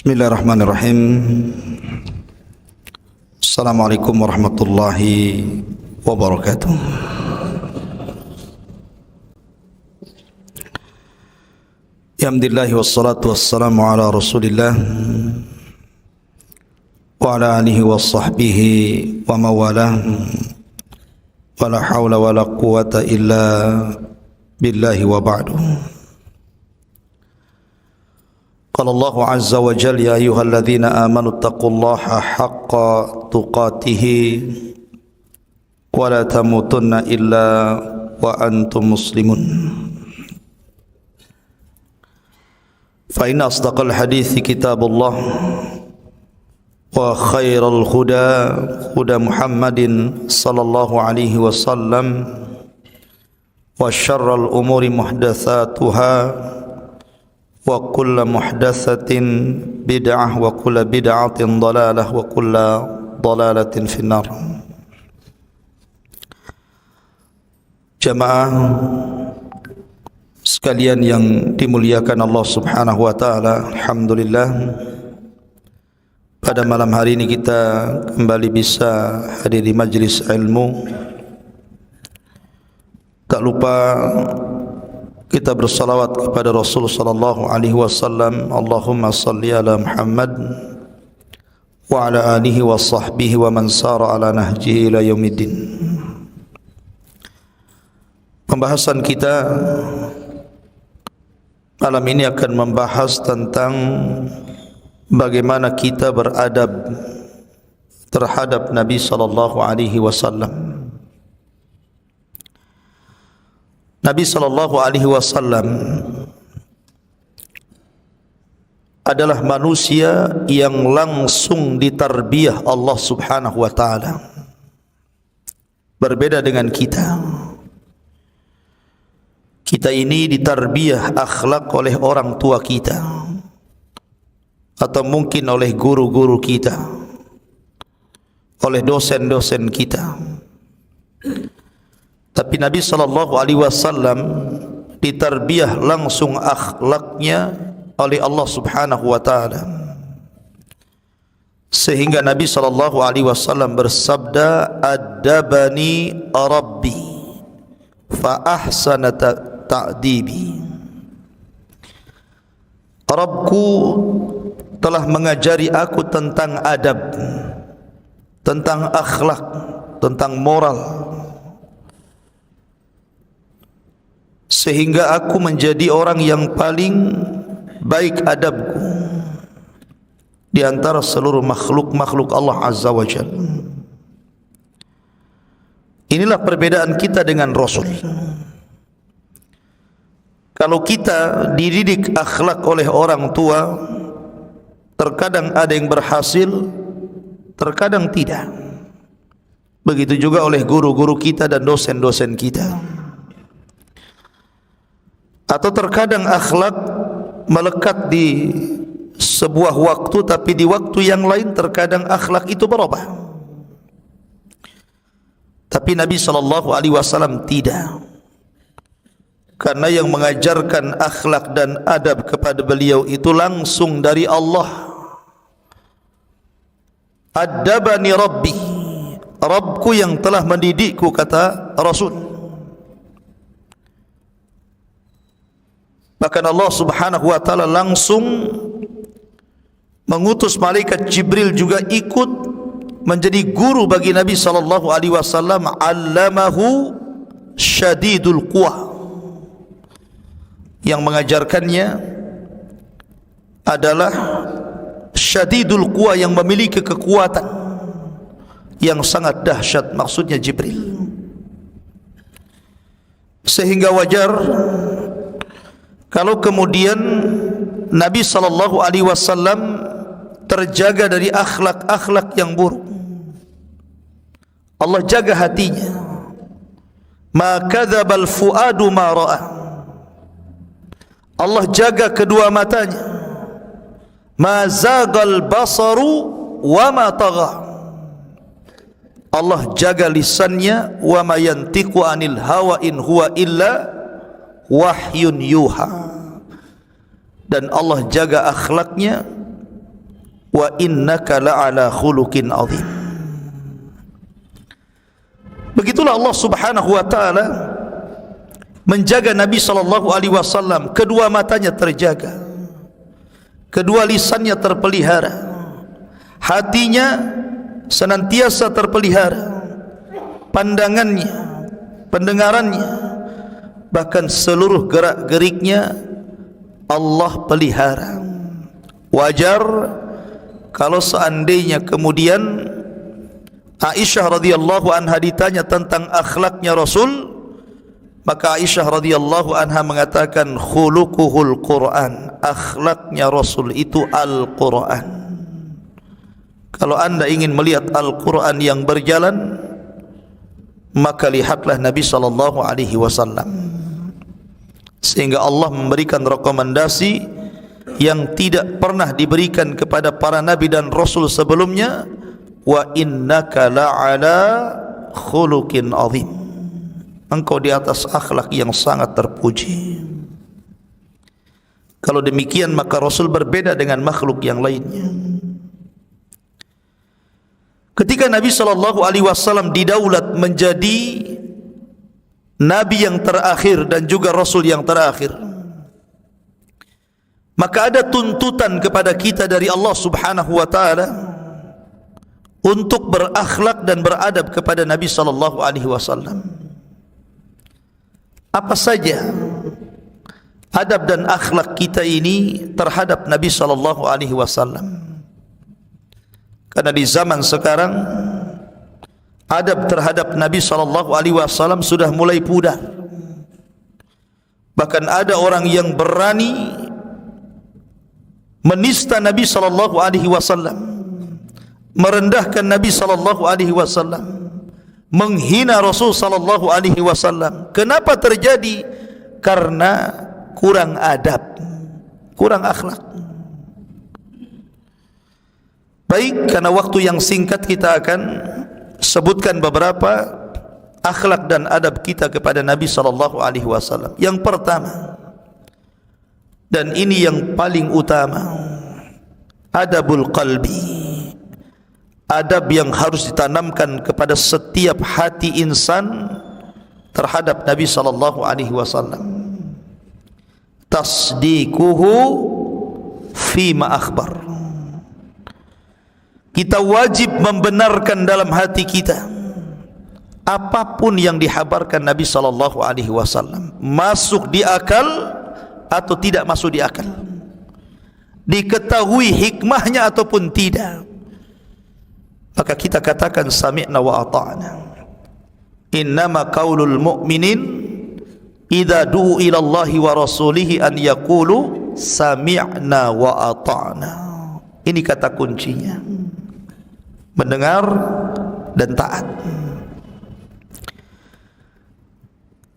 Bismillahirrahmanirrahim. Assalamualaikum warahmatullahi wabarakatuh. Alhamdulillah wassalatu wassalamu ala Rasulillah wa ala alihi wa sahbihi wa mawalah. Wa la hawla wa la quwata illa billahi wa ba'du. Qala Allah azza wa jalla ya ayyuhalladzina amanu taqullaha haqqa tuqatih wa la tamutunna illa wa antum muslimun. Fa inna asdaqal hadithi kitabullah wa khairal huda huda Muhammadin sallallahu alaihi wasallam wa syarral umuri muhdatsatuha wa kullu muhdatsatin bid'ah wa kullu bid'atin dhalalah wa kullu dhalalatin finnar. Jamaah sekalian yang dimuliakan Allah Subhanahu wa taala, alhamdulillah pada malam hari ini kita kembali bisa hadir di majlis ilmu. Tak lupa kita bersalawat kepada Rasul sallallahu alaihi wasallam. Allahumma salli ala Muhammad wa ala alihi wa sahbihi wa man sara ala nahjihi ila yaumiddin. Pembahasan kita malam ini akan membahas tentang bagaimana kita beradab terhadap Nabi sallallahu alaihi wasallam. Nabi sallallahu alaihi wasallam adalah manusia yang langsung ditarbiyah Allah Subhanahu wa taala. Berbeda dengan kita. Kita ini ditarbiyah akhlak oleh orang tua kita atau mungkin oleh guru-guru kita, oleh dosen-dosen kita. Tapi Nabi sallallahu alaihi wasallam ditarbiyah langsung akhlaknya oleh Allah Subhanahu wa taala. Sehingga Nabi sallallahu alaihi wasallam bersabda, "Adabani Rabbi fa ahsana ta'dibi." Rabbku telah mengajari aku tentang adab, tentang akhlak, tentang moral, sehingga aku menjadi orang yang paling baik adabku di antara seluruh makhluk-makhluk Allah Azza wa Jalla. Inilah perbedaan kita dengan Rasul. Kalau kita dididik akhlak oleh orang tua, terkadang ada yang berhasil, terkadang tidak. Begitu juga oleh guru-guru kita dan dosen-dosen kita. Atau terkadang akhlak melekat di sebuah waktu, tapi di waktu yang lain terkadang akhlak itu berubah. Tapi Nabi sallallahu alaihi wasallam tidak. Karena yang mengajarkan akhlak dan adab kepada beliau itu langsung dari Allah. Adabani Rabbi, Rabbku yang telah mendidikku, kata Rasul. Bahkan Allah Subhanahu wa taala langsung mengutus malaikat Jibril juga ikut menjadi guru bagi Nabi sallallahu alaihi wasallam. Allamahu syadidul quwa, yang mengajarkannya adalah syadidul quwa, yang memiliki kekuatan yang sangat dahsyat, maksudnya Jibril. Sehingga wajar kalau kemudian Nabi sallallahu alaihi wasallam terjaga dari akhlak-akhlak yang buruk. Allah jaga hatinya. Ma kadzabal fuadu ma ra'a. Allah jaga kedua matanya. Ma zagal basaru wa ma tagha. Allah jaga lisannya. Wa ma yantiqu anil hawa in huwa illa wahyun yuha. Dan Allah jaga akhlaknya, wa innaka la'ala khuluqin azim. Begitulah Allah Subhanahu wa taala menjaga Nabi sallallahu alaihi wasallam. Kedua matanya terjaga, kedua lisannya terpelihara, hatinya senantiasa terpelihara, pandangannya, pendengarannya, bahkan seluruh gerak-geriknya Allah pelihara. Wajar kalau seandainya kemudian Aisyah radhiyallahu anha ditanya tentang akhlaknya Rasul, maka Aisyah radhiyallahu anha mengatakan khuluquhul Quran, akhlaknya Rasul itu Al-Quran. Kalau anda ingin melihat Al-Quran yang berjalan, maka lihatlah Nabi sallallahu alaihi wasallam. Sehingga Allah memberikan rekomendasi yang tidak pernah diberikan kepada para nabi dan rasul sebelumnya, wa innaka la'ala khuluqin azim. Engkau di atas akhlak yang sangat terpuji. Kalau demikian maka Rasul berbeda dengan makhluk yang lainnya. Ketika Nabi sallallahu alaihi wasallam didaulat menjadi nabi yang terakhir dan juga rasul yang terakhir, maka ada tuntutan kepada kita dari Allah Subhanahu wa taala untuk berakhlak dan beradab kepada Nabi sallallahu alaihi wasallam. Apa saja adab dan akhlak kita ini terhadap Nabi sallallahu alaihi wasallam? Karena di zaman sekarang adab terhadap Nabi sallallahu alaihi wasallam sudah mulai pudar. Bahkan ada orang yang berani menista Nabi sallallahu alaihi wasallam, merendahkan Nabi sallallahu alaihi wasallam, menghina Rasul sallallahu alaihi wasallam. Kenapa terjadi? Karena kurang adab, kurang akhlak. Baik, karena waktu yang singkat kita akan sebutkan beberapa akhlak dan adab kita kepada Nabi sallallahu alaihi wasallam. Yang pertama, dan ini yang paling utama, adabul qalbi. Adab yang harus ditanamkan kepada setiap hati insan terhadap Nabi sallallahu alaihi wasallam. Tasdiquhu fima akhbar. Kita wajib membenarkan dalam hati kita apapun yang dihabarkan Nabi sallallahu alaihi wasallam, masuk di akal atau tidak masuk di akal, diketahui hikmahnya ataupun tidak, maka kita katakan sami'na wa ata'na. Innama qaulul mu'minin idza du'u ila Allahi wa rasulihi an yaqulu sami'na wa ata'na. Ini kata kuncinya, mendengar dan taat.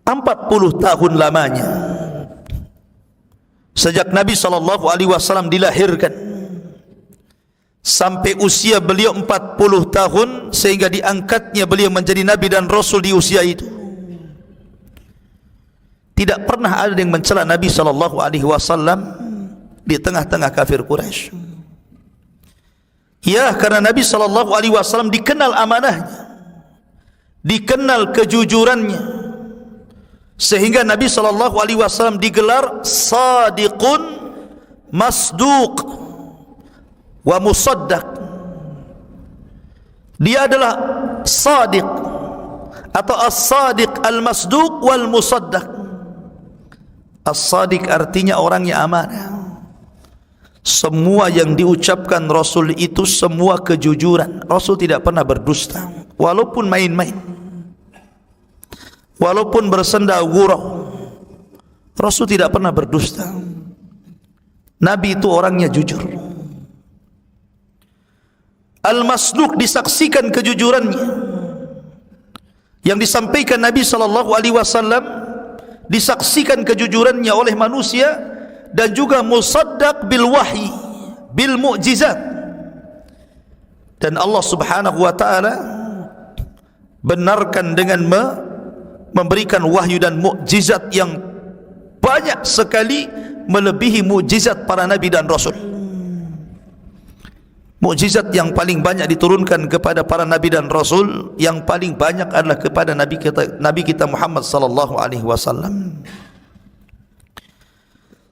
40 tahun lamanya sejak Nabi sallallahu alaihi wasallam dilahirkan sampai usia beliau 40 tahun, sehingga diangkatnya beliau menjadi nabi dan rasul di usia itu, tidak pernah ada yang mencela Nabi sallallahu alaihi wasallam di tengah-tengah kafir Quraisy. Ya, karena Nabi sallallahu alaihi wasallam dikenal amanahnya, dikenal kejujurannya, sehingga Nabi sallallahu alaihi wasallam digelar sadiqun masduq wa musaddaq. Dia adalah sadiq atau as-sadiq al-masduq wal musaddaq. As-sadiq artinya orangnya amanah. Semua yang diucapkan Rasul itu semua kejujuran. Rasul tidak pernah berdusta, walaupun main-main, walaupun bersenda gurau, Rasul tidak pernah berdusta. Nabi itu orangnya jujur. Al-Masduq disaksikan kejujurannya. Yang disampaikan Nabi sallallahu alaihi wasallam disaksikan kejujurannya oleh manusia, dan juga musaddaq bil wahyi, bil mu'jizat. Dan Allah Subhanahu wa taala benarkan dengan memberikan wahyu dan mukjizat yang banyak sekali, melebihi mukjizat para nabi dan rasul. mukjizat yang paling banyak diturunkan kepada para nabi dan rasul, yang paling banyak adalah kepada nabi kita Muhammad sallallahu alaihi wasallam.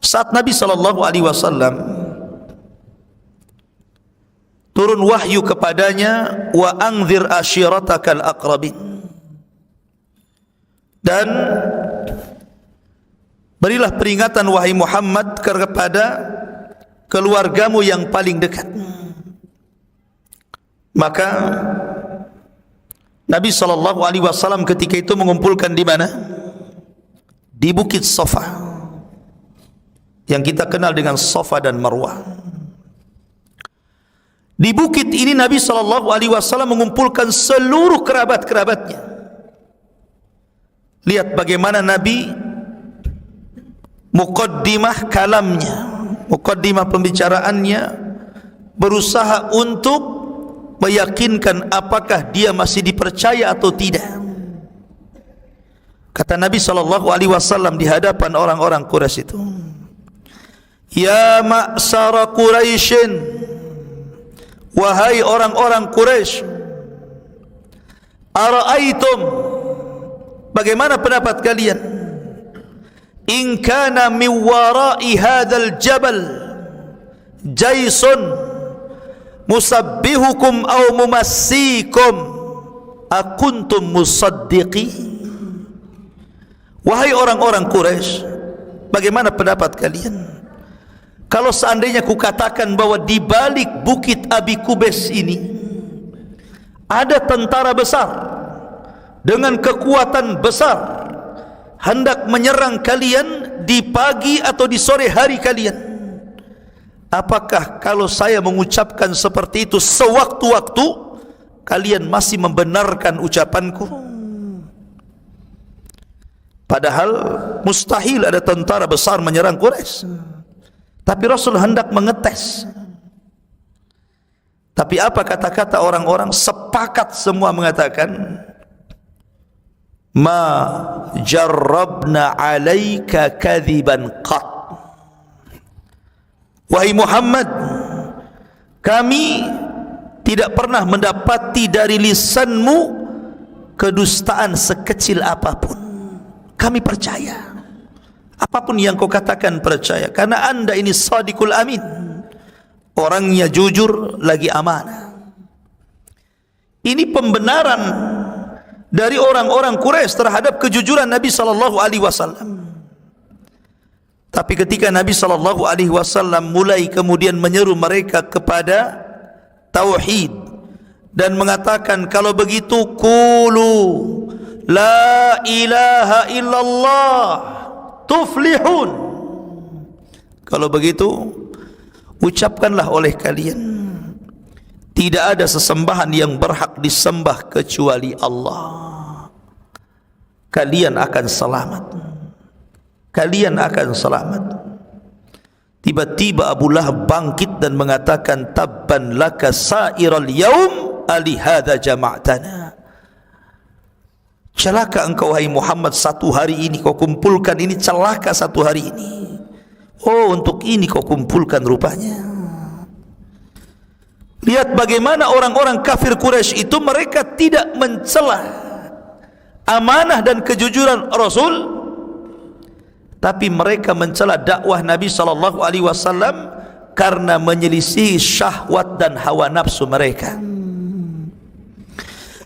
Saat Nabi sallallahu alaihi wasallam turun wahyu kepadanya, wa anzir ashiratakal aqrabin, dan berilah peringatan wahai Muhammad kepada keluargamu yang paling dekat. Maka Nabi sallallahu alaihi wasallam ketika itu mengumpulkan di mana? Di Bukit Safa, yang kita kenal dengan Safa dan Marwah. Di bukit ini Nabi sallallahu alaihi wasallam mengumpulkan seluruh kerabat-kerabatnya. Lihat bagaimana Nabi muqaddimah kalamnya, muqaddimah pembicaraannya, berusaha untuk meyakinkan apakah dia masih dipercaya atau tidak. Kata Nabi sallallahu alaihi wasallam di hadapan orang-orang Quraisy itu, ya ma'sara Quraisyin, wahai orang-orang Quraisy, ara'aitum, bagaimana pendapat kalian, in kana min wara'i hadzal jabal jaisun musabbihukum aw mumassikum akuntum musaddiqi. Wahai orang-orang Quraisy, bagaimana pendapat kalian kalau seandainya kukatakan bahwa di balik bukit Abi Kubais ini ada tentara besar dengan kekuatan besar hendak menyerang kalian di pagi atau di sore hari kalian, apakah kalau saya mengucapkan seperti itu sewaktu-waktu kalian masih membenarkan ucapanku? Padahal mustahil ada tentara besar menyerang Quraisy, tapi Rasul hendak mengetes. Tapi apa kata-kata orang-orang? Sepakat semua mengatakan, ma jarrabna alaika kadhiban qat. Wahai Muhammad, kami tidak pernah mendapati dari lisanmu kedustaan sekecil apapun. Kami percaya apapun yang kau katakan, percaya, karena anda ini sadiqul amin, orangnya jujur lagi amanah. Ini pembenaran dari orang-orang Quraisy terhadap kejujuran Nabi sallallahu alaihi wasallam. Tapi ketika Nabi sallallahu alaihi wasallam mulai kemudian menyeru mereka kepada tauhid dan mengatakan, kalau begitu qulu la ilaha illallah tuflihun, kalau begitu ucapkanlah oleh kalian, tidak ada sesembahan yang berhak disembah kecuali Allah, kalian akan selamat, kalian akan selamat. Tiba-tiba Abu Lahab bangkit dan mengatakan, tabban laka sa'iral yaum alihada jama'tana. Celaka engkau wahai Muhammad, satu hari ini kau kumpulkan ini, celaka satu hari ini. Oh, untuk ini kau kumpulkan rupanya. Lihat bagaimana orang-orang kafir Quraisy itu, mereka tidak mencela amanah dan kejujuran Rasul, tapi mereka mencela dakwah Nabi sallallahu alaihi wasallam karena menyelisih syahwat dan hawa nafsu mereka.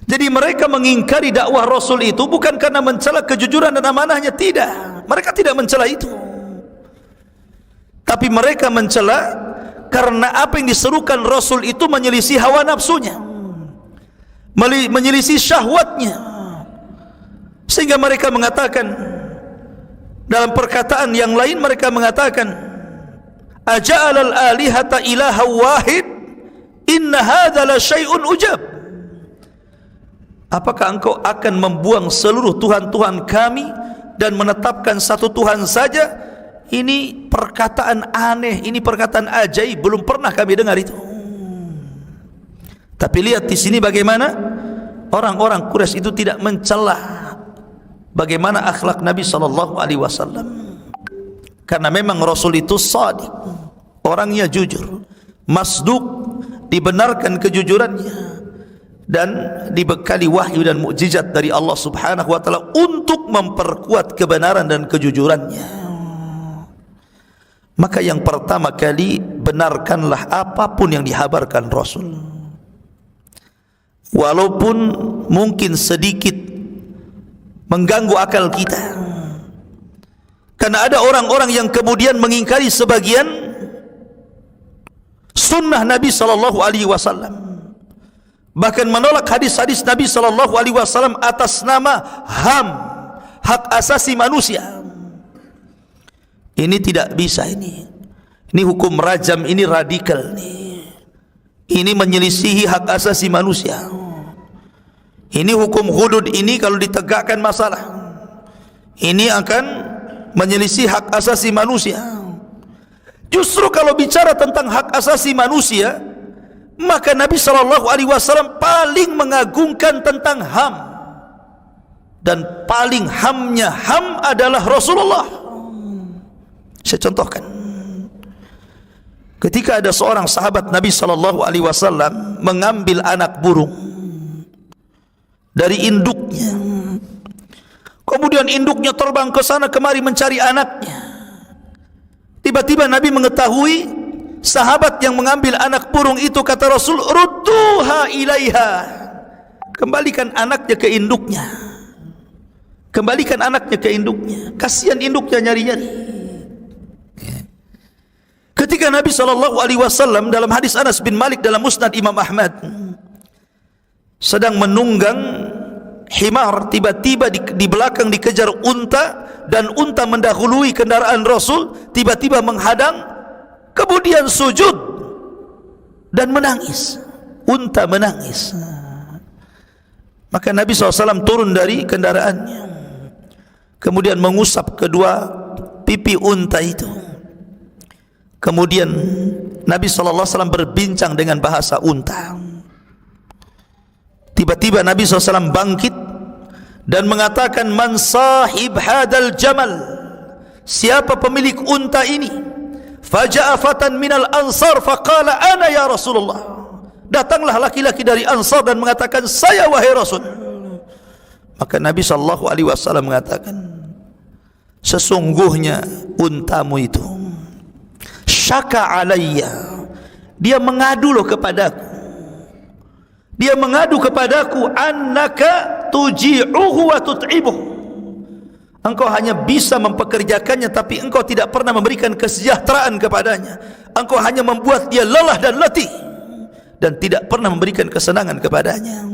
Jadi mereka mengingkari dakwah Rasul itu bukan karena mencela kejujuran dan amanahnya, tidak. Mereka tidak mencela itu. Tapi mereka mencela karena apa yang diserukan Rasul itu menyelisih hawa nafsunya, menyelisih syahwatnya. Sehingga mereka mengatakan, dalam perkataan yang lain mereka mengatakan, aja'alal alihata ilaha wahid inna hadza la syai'un ujab. Apakah engkau akan membuang seluruh Tuhan-Tuhan kami dan menetapkan satu Tuhan saja? Ini perkataan aneh, ini perkataan ajaib, belum pernah kami dengar itu. Tapi lihat di sini bagaimana orang-orang Quraisy itu tidak mencela bagaimana akhlak Nabi sallallahu alaihi wasallam. Karena memang Rasul itu shadiq, orangnya jujur, masduq, dibenarkan kejujurannya, dan dibekali wahyu dan mukjizat dari Allah Subhanahu wa taala untuk memperkuat kebenaran dan kejujurannya. Maka yang pertama kali, benarkanlah apapun yang dihabarkan Rasul, walaupun mungkin sedikit mengganggu akal kita. Karena ada orang-orang yang kemudian mengingkari sebagian sunnah Nabi sallallahu alaihi wasallam, bahkan menolak hadis-hadis Nabi sallallahu alaihi wasallam atas nama HAM, hak asasi manusia. Ini tidak bisa, ini hukum rajam, ini radikal, ini menyelisihi hak asasi manusia. Ini hukum hudud, ini kalau ditegakkan masalah, ini akan menyelisih hak asasi manusia. Justru kalau bicara tentang hak asasi manusia, maka Nabi SAW paling mengagungkan tentang HAM, dan paling HAM-nya HAM adalah Rasulullah. Saya contohkan, ketika ada seorang sahabat Nabi SAW mengambil anak burung dari induknya, kemudian induknya terbang ke sana kemari mencari anaknya. Tiba-tiba Nabi mengetahui sahabat yang mengambil anak burung itu, kata Rasul, rudduha ilaiha, kembalikan anaknya ke induknya, kembalikan anaknya ke induknya. Kasihan induknya nyari-nyari. Ketika Nabi SAW dalam hadis Anas bin Malik dalam Musnad Imam Ahmad sedang menunggang himar, tiba-tiba di belakang dikejar unta, dan unta mendahului kendaraan Rasul, tiba-tiba menghadang, kemudian sujud dan menangis. Unta menangis. Maka Nabi SAW turun dari kendaraannya, kemudian mengusap kedua pipi unta itu. Kemudian Nabi SAW berbincang dengan bahasa unta. Tiba-tiba Nabi SAW bangkit dan mengatakan, man sahib hadal jamal, siapa pemilik unta ini? Faja'a fatan minal ansar faqala ana ya Rasulullah. Datanglah laki-laki dari Ansar dan mengatakan, saya wahai Rasul. Maka Nabi SAW mengatakan, sesungguhnya untamu itu syaka alayya, dia mengadu loh kepadaku, dia mengadu kepadaku, annaka tuji'uhu wa tut'ibuhu, engkau hanya bisa mempekerjakannya tapi engkau tidak pernah memberikan kesejahteraan kepadanya, engkau hanya membuat dia lelah dan letih dan tidak pernah memberikan kesenangan kepadanya.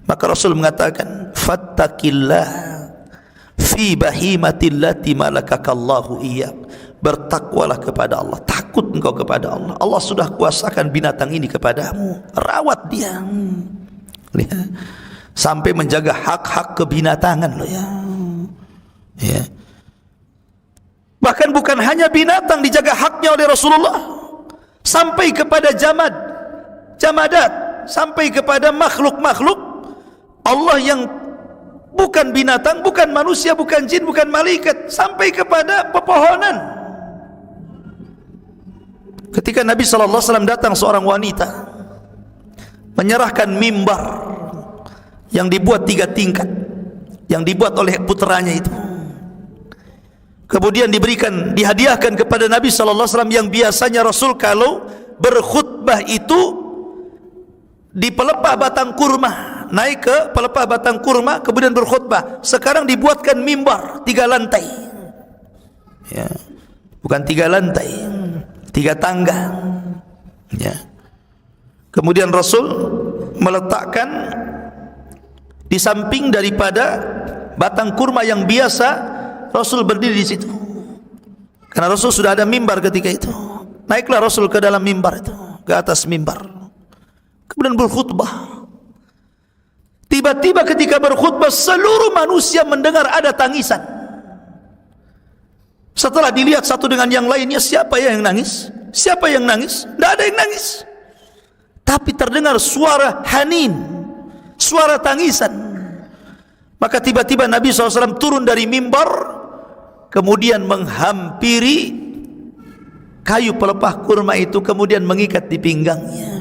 Maka Rasul mengatakan, fattaqillah fi bahimatillati malakakallahu iyyak, bertakwalah kepada Allah, takut engkau kepada Allah. Allah sudah kuasakan binatang ini kepadamu, rawat dia. Lihat, sampai menjaga hak-hak kebinatangan loh ya. Ya. Bahkan bukan hanya binatang dijaga haknya oleh Rasulullah, sampai kepada jamadat, sampai kepada makhluk-makhluk Allah yang bukan binatang, bukan manusia, bukan jin, bukan malaikat, sampai kepada pepohonan. Ketika Nabi SAW datang seorang wanita menyerahkan mimbar yang dibuat 3 tingkat, yang dibuat oleh putranya itu, kemudian dihadiahkan kepada Nabi SAW, yang biasanya Rasul kalau berkhutbah itu di pelepah batang kurma, naik ke pelepah batang kurma kemudian berkhutbah. Sekarang dibuatkan mimbar 3 lantai ya, bukan 3 lantai, 3 tangga ya. Kemudian Rasul meletakkan di samping daripada batang kurma yang biasa, Rasul berdiri di situ karena Rasul sudah ada mimbar ketika itu. Naiklah Rasul ke dalam mimbar itu, ke atas mimbar, kemudian berkhutbah. Tiba-tiba ketika berkhutbah, seluruh manusia mendengar ada tangisan. Setelah dilihat satu dengan yang lainnya, siapa yang nangis? Siapa yang nangis? Tidak ada yang nangis. Tapi terdengar suara hanin, suara tangisan. Maka tiba-tiba Nabi SAW turun dari mimbar, kemudian menghampiri kayu pelepah kurma itu, kemudian mengikat di pinggangnya.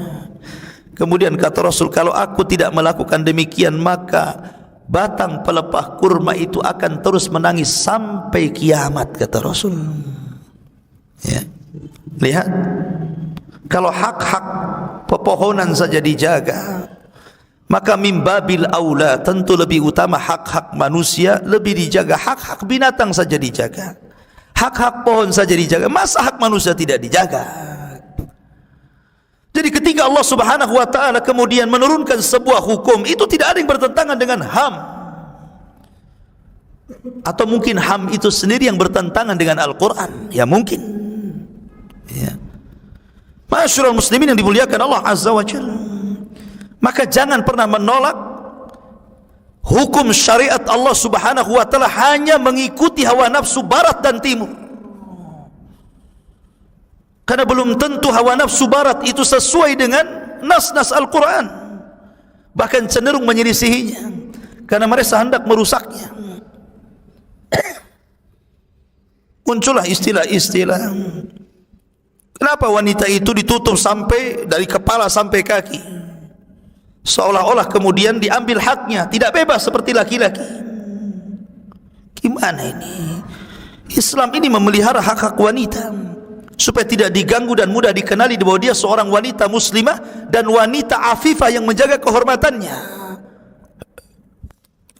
Kemudian kata Rasul, kalau aku tidak melakukan demikian maka batang pelepah kurma itu akan terus menangis sampai kiamat, kata Rasul. Ya. Lihat, kalau hak-hak pepohonan saja dijaga, maka mimbabil aula, tentu lebih utama hak-hak manusia lebih dijaga. Hak-hak binatang saja dijaga, hak-hak pohon saja dijaga, masa hak manusia tidak dijaga? Jadi ketika Allah Subhanahu wa ta'ala kemudian menurunkan sebuah hukum, itu tidak ada yang bertentangan dengan HAM, atau mungkin HAM itu sendiri yang bertentangan dengan Al-Quran, ya mungkin, ya. Ma'asyiral muslimin yang dimuliakan Allah Azza wa Jalla, maka jangan pernah menolak hukum syariat Allah Subhanahu wa ta'ala hanya mengikuti hawa nafsu barat dan timur. Karena belum tentu hawa nafsu barat itu sesuai dengan nas-nas Al-Quran, bahkan cenderung menyelisihinya, karena mereka hendak merusaknya. Muncullah istilah-istilah, kenapa wanita itu ditutup sampai dari kepala sampai kaki, seolah-olah kemudian diambil haknya, tidak bebas seperti laki-laki. Gimana ini? Islam ini memelihara hak-hak wanita supaya tidak diganggu dan mudah dikenali bahwa dia seorang wanita muslimah dan wanita afifah yang menjaga kehormatannya,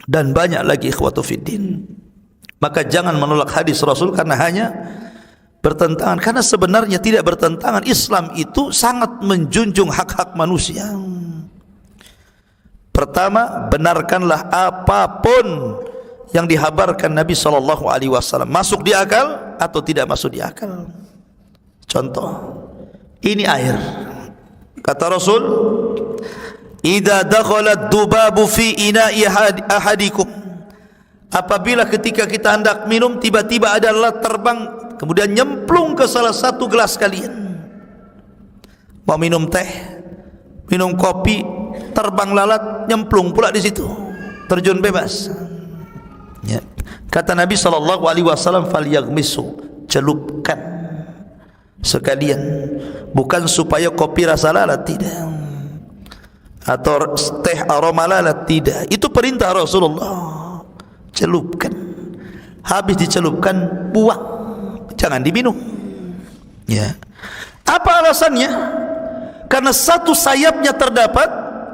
dan banyak lagi ikhwatu fiddin. Maka jangan menolak hadis Rasul karena hanya bertentangan, karena sebenarnya tidak bertentangan. Islam itu sangat menjunjung hak-hak manusia. Pertama, benarkanlah apapun yang dihabarkan Nabi SAW, masuk di akal atau tidak masuk di akal. Contoh, ini air, kata Rasul, idza dakhalat dubabu fi ina'i ahadikum, apabila ketika kita hendak minum tiba-tiba ada lalat terbang kemudian nyemplung ke salah satu gelas kalian. Mau minum teh, minum kopi, terbang lalat nyemplung pula di situ, terjun bebas, ya. Kata Nabi SAW, falyaghmisu, celupkan sekalian, bukan supaya kopi rasa lalat, tidak, atau teh aroma lalat, tidak. Itu perintah Rasulullah. Celupkan, habis dicelupkan buang, jangan diminum, ya. Apa alasannya? Karena satu sayapnya terdapat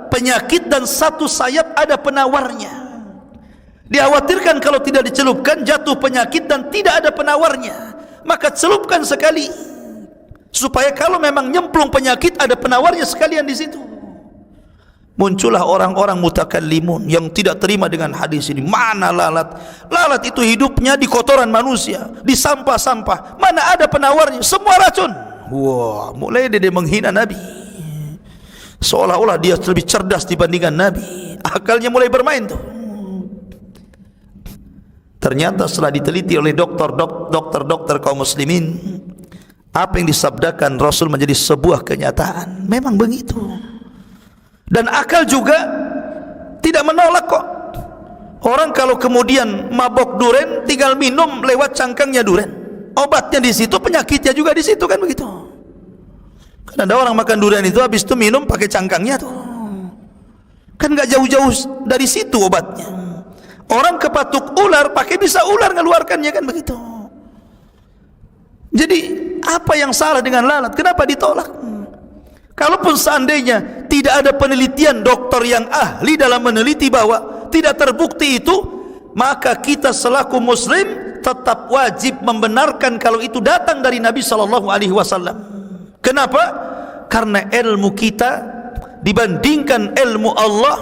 penyakit dan satu sayap ada penawarnya. Dikhawatirkan kalau tidak dicelupkan jatuh penyakit dan tidak ada penawarnya, maka celupkan sekali, supaya kalau memang nyemplung penyakit ada penawarnya sekalian di situ. Muncullah orang-orang mutakallimun yang tidak terima dengan hadis ini. Mana lalat? Lalat itu hidupnya di kotoran manusia, di sampah-sampah. Mana ada penawarnya? Semua racun. Wah, mulai dia menghina Nabi, seolah-olah dia lebih cerdas dibandingkan Nabi. Akalnya mulai bermain tuh. Ternyata setelah diteliti oleh dokter kaum muslimin, apa yang disabdakan Rasul menjadi sebuah kenyataan. Memang begitu. Dan akal juga tidak menolak kok. Orang kalau kemudian mabok duren tinggal minum lewat cangkangnya duren, obatnya di situ, penyakitnya juga di situ, kan begitu. Kan ada orang makan durian itu habis itu minum pakai cangkangnya tuh, kan nggak jauh-jauh dari situ obatnya. Orang kepatuk ular pakai bisa ular ngeluarkannya, kan begitu. Jadi apa yang salah dengan lalat? Kenapa ditolak? Kalaupun seandainya tidak ada penelitian dokter yang ahli dalam meneliti bahwa tidak terbukti itu, maka kita selaku muslim tetap wajib membenarkan kalau itu datang dari Nabi SAW. Kenapa? Karena ilmu kita dibandingkan ilmu Allah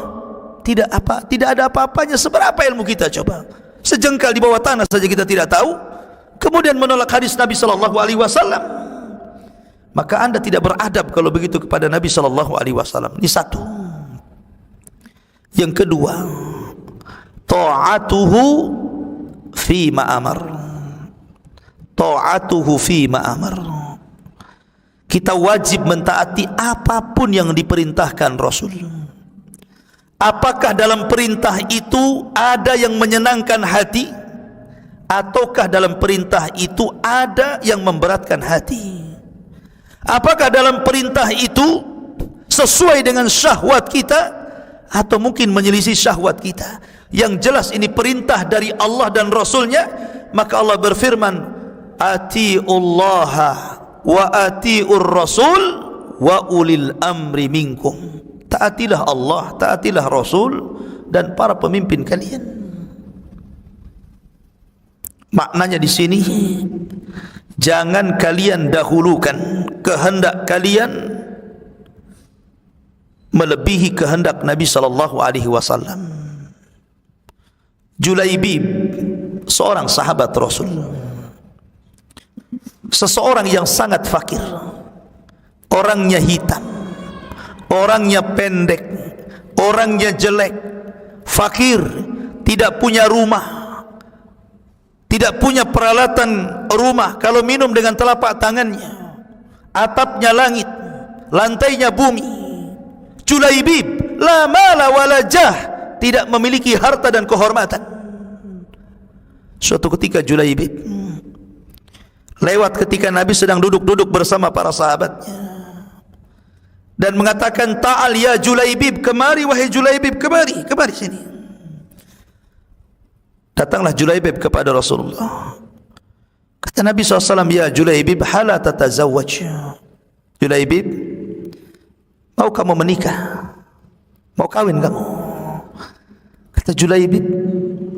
tidak ada apa-apanya. Seberapa ilmu kita coba? Sejengkal di bawah tanah saja kita tidak tahu, kemudian menolak hadis Nabi SAW. Maka anda tidak beradab kalau begitu kepada Nabi SAW. Ini satu. Yang kedua, ta'atuhu fima amar. Ta'atuhu fima amar. Kita wajib mentaati apapun yang diperintahkan Rasul. Apakah dalam perintah itu ada yang menyenangkan hati, ataukah dalam perintah itu ada yang memberatkan hati? Apakah dalam perintah itu sesuai dengan syahwat kita, atau mungkin menyelisih syahwat kita. Yang jelas ini perintah dari Allah dan Rasulnya. Maka Allah berfirman, atiullaha wa atiur rasul wa ulil amri minkum. Taatilah Allah, taatilah Rasul dan para pemimpin kalian. Maknanya di sini, jangan kalian dahulukan kehendak kalian melebihi kehendak Nabi sallallahu alaihi wasallam. Julaibib, seorang sahabat Rasul, seseorang yang sangat fakir, orangnya hitam, orangnya pendek, orangnya jelek, fakir, tidak punya rumah, tidak punya peralatan rumah. Kalau minum dengan telapak tangannya, atapnya langit, lantainya bumi. Julaibib la mala wala jah, tidak memiliki harta dan kehormatan. Suatu ketika Julaibib lewat ketika Nabi sedang duduk-duduk bersama para sahabatnya dan mengatakan, ta'al ya Julaibib, kemari wahai Julaibib, kemari sini. Datanglah Julaibib kepada Rasulullah. Kata Nabi SAW, ya Julaibib, hala tatazawwaj. Julaibib, mau kamu menikah? Mau kawin kamu? Kata Julaibib,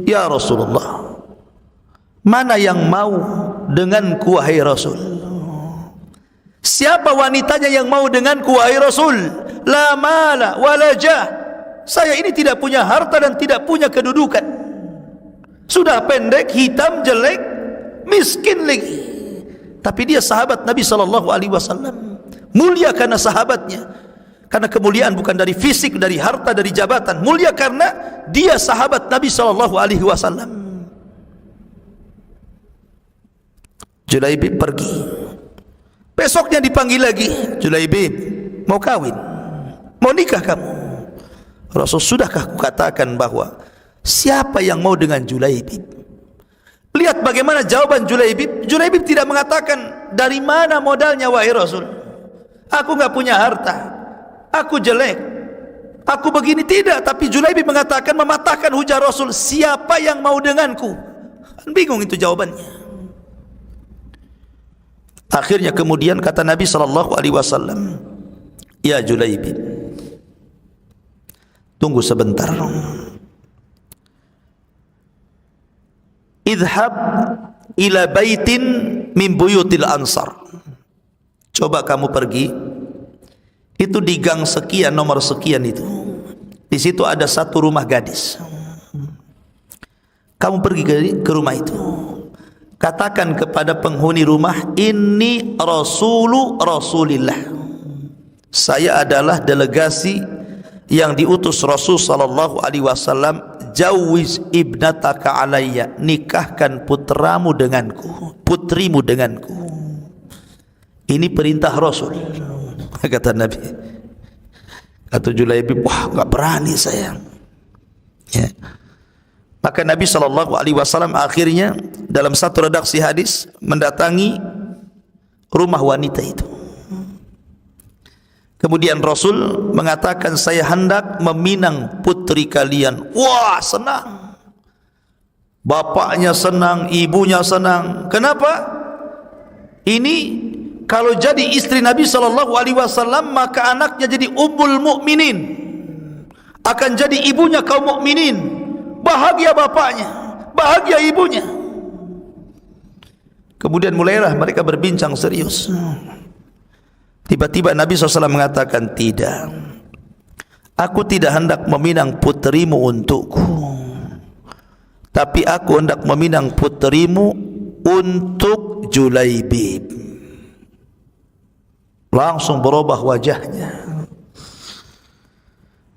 ya Rasulullah, mana yang mau denganku wahai Rasul? Siapa wanitanya yang mau denganku wahai Rasul? La mala wala jah. Saya ini tidak punya harta dan tidak punya kedudukan. Sudah pendek, hitam, jelek, miskin lagi. Tapi dia sahabat Nabi SAW. Mulia karena sahabatnya. Karena kemuliaan bukan dari fisik, dari harta, dari jabatan. Mulia karena dia sahabat Nabi SAW. Julaibib pergi. Besoknya dipanggil lagi, Julaibib, mau kawin? Mau nikah kamu? Rasul, sudahkah kukatakan bahwa siapa yang mau dengan Julaibib? Lihat bagaimana jawaban Julaibib. Julaibib tidak mengatakan, dari mana modalnya wahai Rasul? Aku enggak punya harta, aku jelek, aku begini. Tidak, tapi Julaibib mengatakan, mematahkan hujah Rasul, siapa yang mau denganku? Bingung itu jawabannya. Akhirnya kemudian kata Nabi SAW, ya Julaibib, tunggu sebentar. Idhab ila baitin min buyutil ansar. Coba kamu pergi, itu di gang sekian, nomor sekian itu. Di situ ada satu rumah gadis. Kamu pergi ke rumah itu. Katakan kepada penghuni rumah, ini Rasulillah. Saya adalah delegasi yang diutus Rasul sallallahu alaihi wasallam. Jawiz ibnataka alayya, nikahkan putramu denganku, putrimu denganku. Ini perintah Rasul. Kata Nabi. Kata Julaibib, wah, enggak berani saya. Ya. Maka Nabi SAW akhirnya dalam satu redaksi hadis mendatangi rumah wanita itu. Kemudian Rasul mengatakan, saya hendak meminang putri kalian. Wah, senang. Bapaknya senang, ibunya senang. Kenapa? Ini kalau jadi istri Nabi SAW, maka anaknya jadi ummul mukminin, akan jadi ibunya kaum mukminin. Bahagia bapaknya, bahagia ibunya. Kemudian mulailah mereka berbincang serius. Tiba-tiba Nabi SAW mengatakan, tidak, aku tidak hendak meminang putrimu untukku, tapi aku hendak meminang putrimu untuk Julaibib. Langsung berubah wajahnya.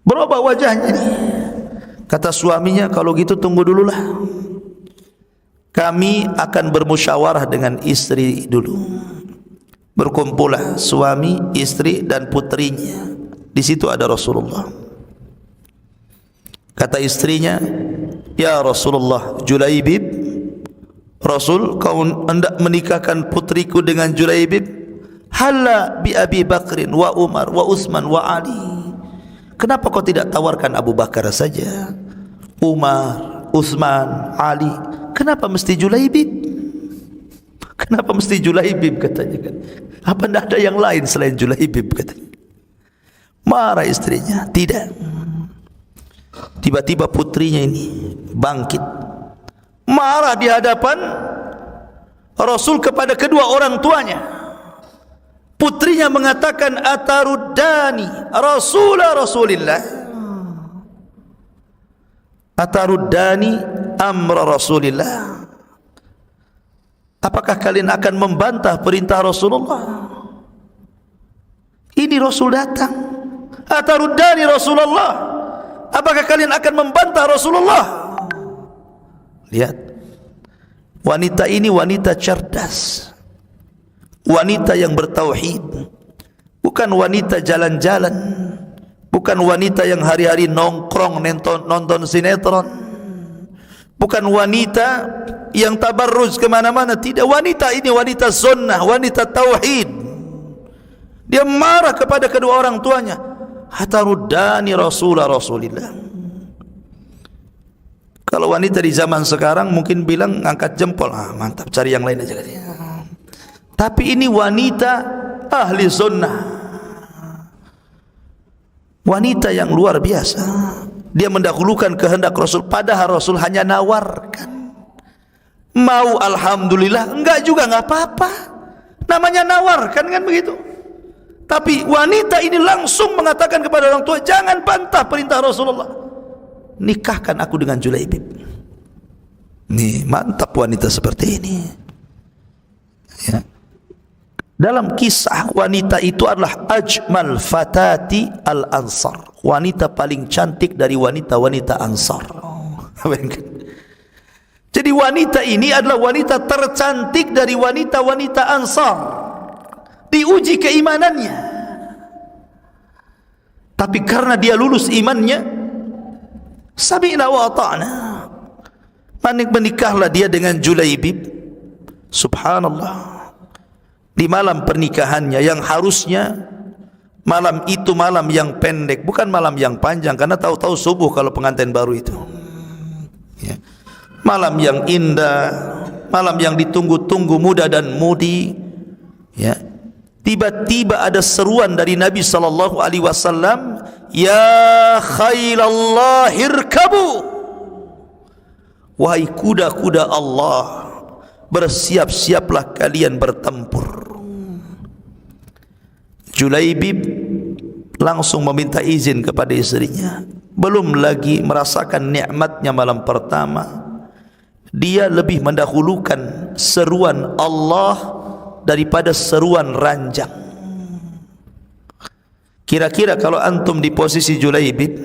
Berubah wajahnya. Kata suaminya, kalau gitu tunggu dululah. Kami akan bermusyawarah dengan istri dulu. Berkumpullah suami, istri dan putrinya. Di situ ada Rasulullah. Kata istrinya, ya Rasulullah, Julaibib, Rasul, kau hendak menikahkan putriku dengan Julaibib? Halla bi Abi Bakrin wa Umar wa Utsman wa Ali. Kenapa kau tidak tawarkan Abu Bakar saja, Umar, Utsman, Ali? Kenapa mesti Julaibib? Kenapa mesti Julaibib katanya kan? Apa tidak ada yang lain selain Julaibib katanya? Marah istrinya. Tidak. Tiba-tiba putrinya ini bangkit, marah di hadapan Rasul kepada kedua orang tuanya. Putrinya mengatakan, ataruddani Rasulillah, ataruddani amra Rasulillah. Apakah kalian akan membantah perintah Rasulullah? Ini Rasul datang. Ataruddani Rasulullah, apakah kalian akan membantah Rasulullah? Lihat, wanita ini wanita cerdas, wanita yang bertauhid, bukan wanita jalan-jalan, bukan wanita yang hari-hari nongkrong nonton sinetron, bukan wanita yang tabarruj kemana-mana. Tidak, wanita ini wanita sunnah, wanita tauhid. Dia marah kepada kedua orang tuanya. Hataruddani Rasulillah. Kalau wanita di zaman sekarang mungkin bilang angkat jempol, mantap, cari yang lain aja. Tapi ini wanita ahli sunnah, wanita yang luar biasa. Dia mendahulukan kehendak Rasul, padahal Rasul hanya nawarkan. Mau alhamdulillah, enggak juga enggak apa-apa. Namanya nawarkan kan begitu. Tapi wanita ini langsung mengatakan kepada orang tua, jangan bantah perintah Rasulullah, nikahkan aku dengan Julaibib. Nih, mantap wanita seperti ini. Ya. Dalam kisah, wanita itu adalah ajmal fatati al-ansar, wanita paling cantik dari wanita-wanita Ansar. Jadi wanita ini adalah wanita tercantik dari wanita-wanita Ansar. Diuji keimanannya, tapi karena dia lulus imannya, sami'na wa ata'na, menikahlah dia dengan Julaibib. Subhanallah. Di malam pernikahannya yang harusnya malam itu malam yang pendek, bukan malam yang panjang, karena tahu-tahu subuh kalau pengantin baru itu. Ya. Malam yang indah, malam yang ditunggu-tunggu muda dan mudi. Ya. Tiba-tiba ada seruan dari Nabi sallallahu alaihi wasallam, ya khailallah irkabu, wahai kuda-kuda Allah, bersiap-siaplah kalian bertempur. Julaibib langsung meminta izin kepada istrinya. Belum lagi merasakan nikmatnya malam pertama, dia lebih mendahulukan seruan Allah daripada seruan ranjang. Kira-kira kalau antum di posisi Julaibib,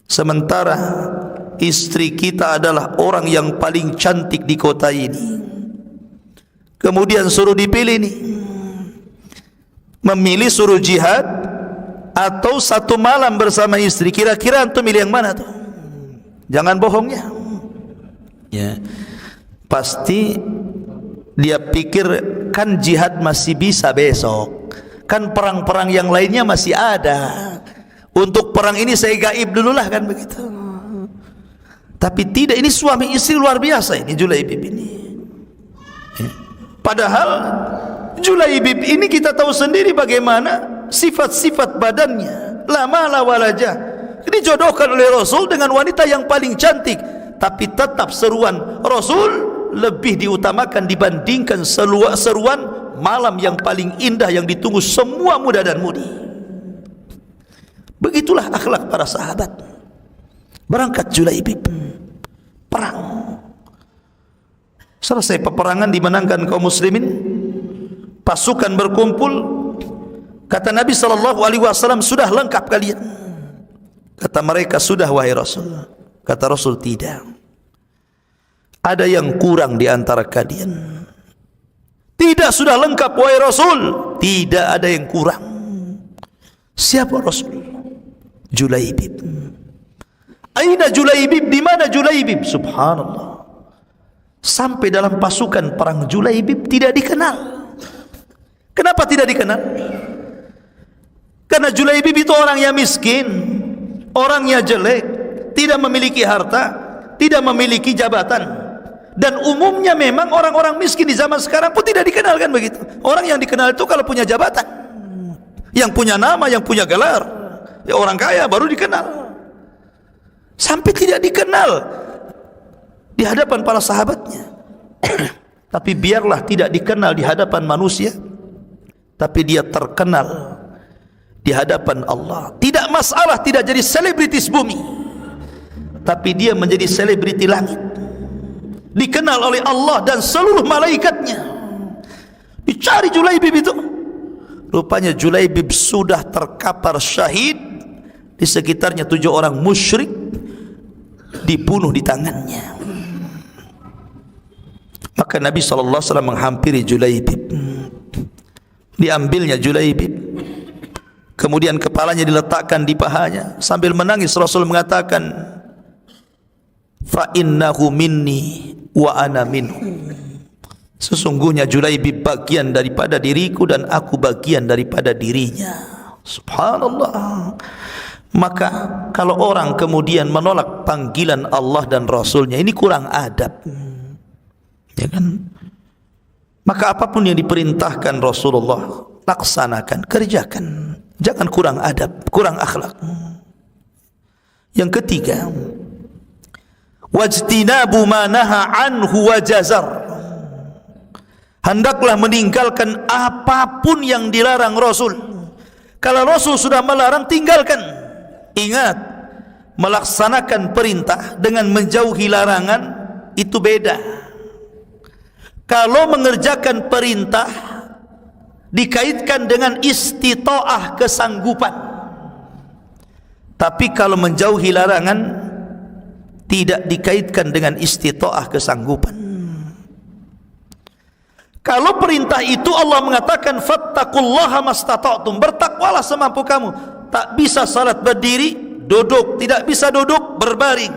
sementara istri kita adalah orang yang paling cantik di kota ini, kemudian suruh dipilih nih, memilih suruh jihad atau satu malam bersama istri, kira-kira antum milih yang mana tuh? Jangan bohongnya. Ya, pasti dia pikir kan jihad masih bisa besok, kan perang-perang yang lainnya masih ada, untuk perang ini saya gaib dululah, kan begitu. Tapi tidak, ini suami istri luar biasa ini Julaibib ini. Padahal Julaibib ini kita tahu sendiri bagaimana sifat-sifat badannya, la mala walajah, dijodohkan oleh Rasul dengan wanita yang paling cantik. Tapi tetap seruan Rasul lebih diutamakan dibandingkan seruan malam yang paling indah yang ditunggu semua muda dan mudi. Begitulah akhlak para sahabat. Berangkat Julaibib, perang. Selesai peperangan, dimenangkan kaum muslimin, pasukan berkumpul. Kata Nabi SAW, sudah lengkap kalian? Kata mereka, sudah wahai Rasul. Kata Rasul, tidak, ada yang kurang di antara kalian. Tidak, sudah lengkap wahai Rasul. Tidak ada yang kurang. Siapa Rasul? Julaibib. Aina Julaibib? Di mana Julaibib? Subhanallah. Sampai dalam pasukan perang Julaibib tidak dikenal. Kenapa tidak dikenal? Karena Julaibib itu orang yang miskin, orangnya jelek, tidak memiliki harta, tidak memiliki jabatan. Dan umumnya memang orang-orang miskin di zaman sekarang pun tidak dikenal, kan begitu. Orang yang dikenal itu kalau punya jabatan, yang punya nama, yang punya gelar. Ya orang kaya baru dikenal. Sampai tidak dikenal di hadapan para sahabatnya. Tapi biarlah tidak dikenal di hadapan manusia, tapi dia terkenal di hadapan Allah. Tidak masalah tidak jadi selebritis bumi, tapi dia menjadi selebriti langit, dikenal oleh Allah dan seluruh malaikatnya. Dicari Julaibib itu, rupanya Julaibib sudah terkapar syahid, di sekitarnya 7 orang musyrik dibunuh di tangannya. Maka Nabi SAW menghampiri Julaibib, diambilnya Julaibib, kemudian kepalanya diletakkan di pahanya. Sambil menangis Rasul mengatakan, fa innahu minni wa ana minhu. Sesungguhnya Julaibib bagian daripada diriku dan aku bagian daripada dirinya. Subhanallah. Maka kalau orang kemudian menolak panggilan Allah dan Rasulnya, ini kurang adab, ya kan? Maka apapun yang diperintahkan Rasulullah, laksanakan, kerjakan. Jangan kurang adab, kurang akhlak. Yang ketiga, wajtinabu ma naha anhu wa jazar. Hendaklah meninggalkan apapun yang dilarang Rasul. Kalau Rasul sudah melarang, tinggalkan. Ingat, melaksanakan perintah dengan menjauhi larangan itu beda. Kalau mengerjakan perintah dikaitkan dengan istita'ah, kesanggupan. Tapi kalau menjauhi larangan tidak dikaitkan dengan istita'ah, kesanggupan. Kalau perintah itu Allah mengatakan fattaqullaha mastata'tum, bertakwalah semampu kamu. Tak bisa salat berdiri, duduk, tidak bisa duduk, berbaring.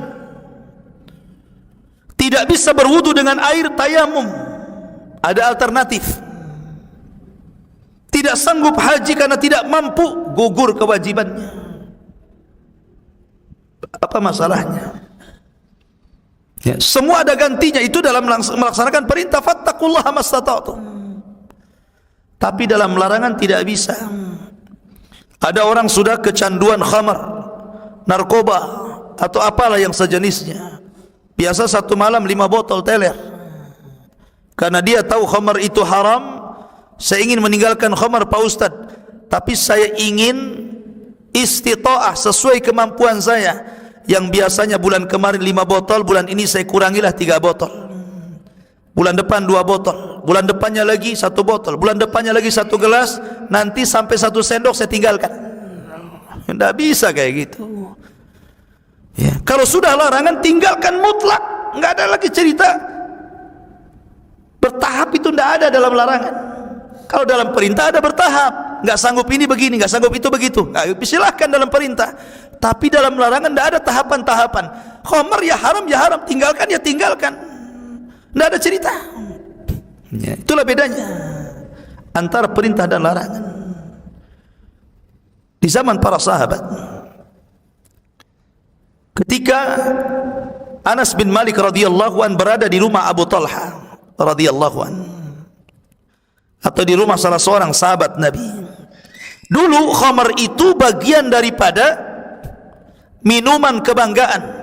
Tidak bisa berwudu dengan air tayamum, ada alternatif. Tidak sanggup haji karena tidak mampu, gugur kewajibannya. Apa masalahnya? Ya, semua ada gantinya itu dalam melaksanakan perintah fattaqullaha mastata'tum. Tapi dalam larangan tidak bisa. Ada orang sudah kecanduan khamar, narkoba, atau apalah yang sejenisnya. Biasa satu malam 5 botol teler. Karena dia tahu khamar itu haram. Saya ingin meninggalkan khamar Pak Ustaz, tapi saya ingin istita'ah sesuai kemampuan saya. Yang biasanya bulan kemarin 5 botol, bulan ini saya kurangilah 3 botol. Bulan depan 2 botol, bulan depannya lagi 1 botol, bulan depannya lagi 1 gelas, nanti sampai 1 sendok saya tinggalkan. Tidak bisa kayak gitu. Ya, kalau sudah larangan tinggalkan mutlak, nggak ada lagi cerita bertahap, itu tidak ada dalam larangan. Kalau dalam perintah ada bertahap, nggak sanggup ini begini, nggak sanggup itu begitu. Nah, silahkan dalam perintah. Tapi dalam larangan tidak ada tahapan-tahapan. Khamar ya haram, tinggalkan ya tinggalkan. Tidak ada cerita. Ya, itulah bedanya antara perintah dan larangan. Di zaman para sahabat, ketika Anas bin Malik radhiyallahu an berada di rumah Abu Talha radhiyallahu an, atau di rumah salah seorang sahabat Nabi. Dulu khamar itu bagian daripada minuman kebanggaan.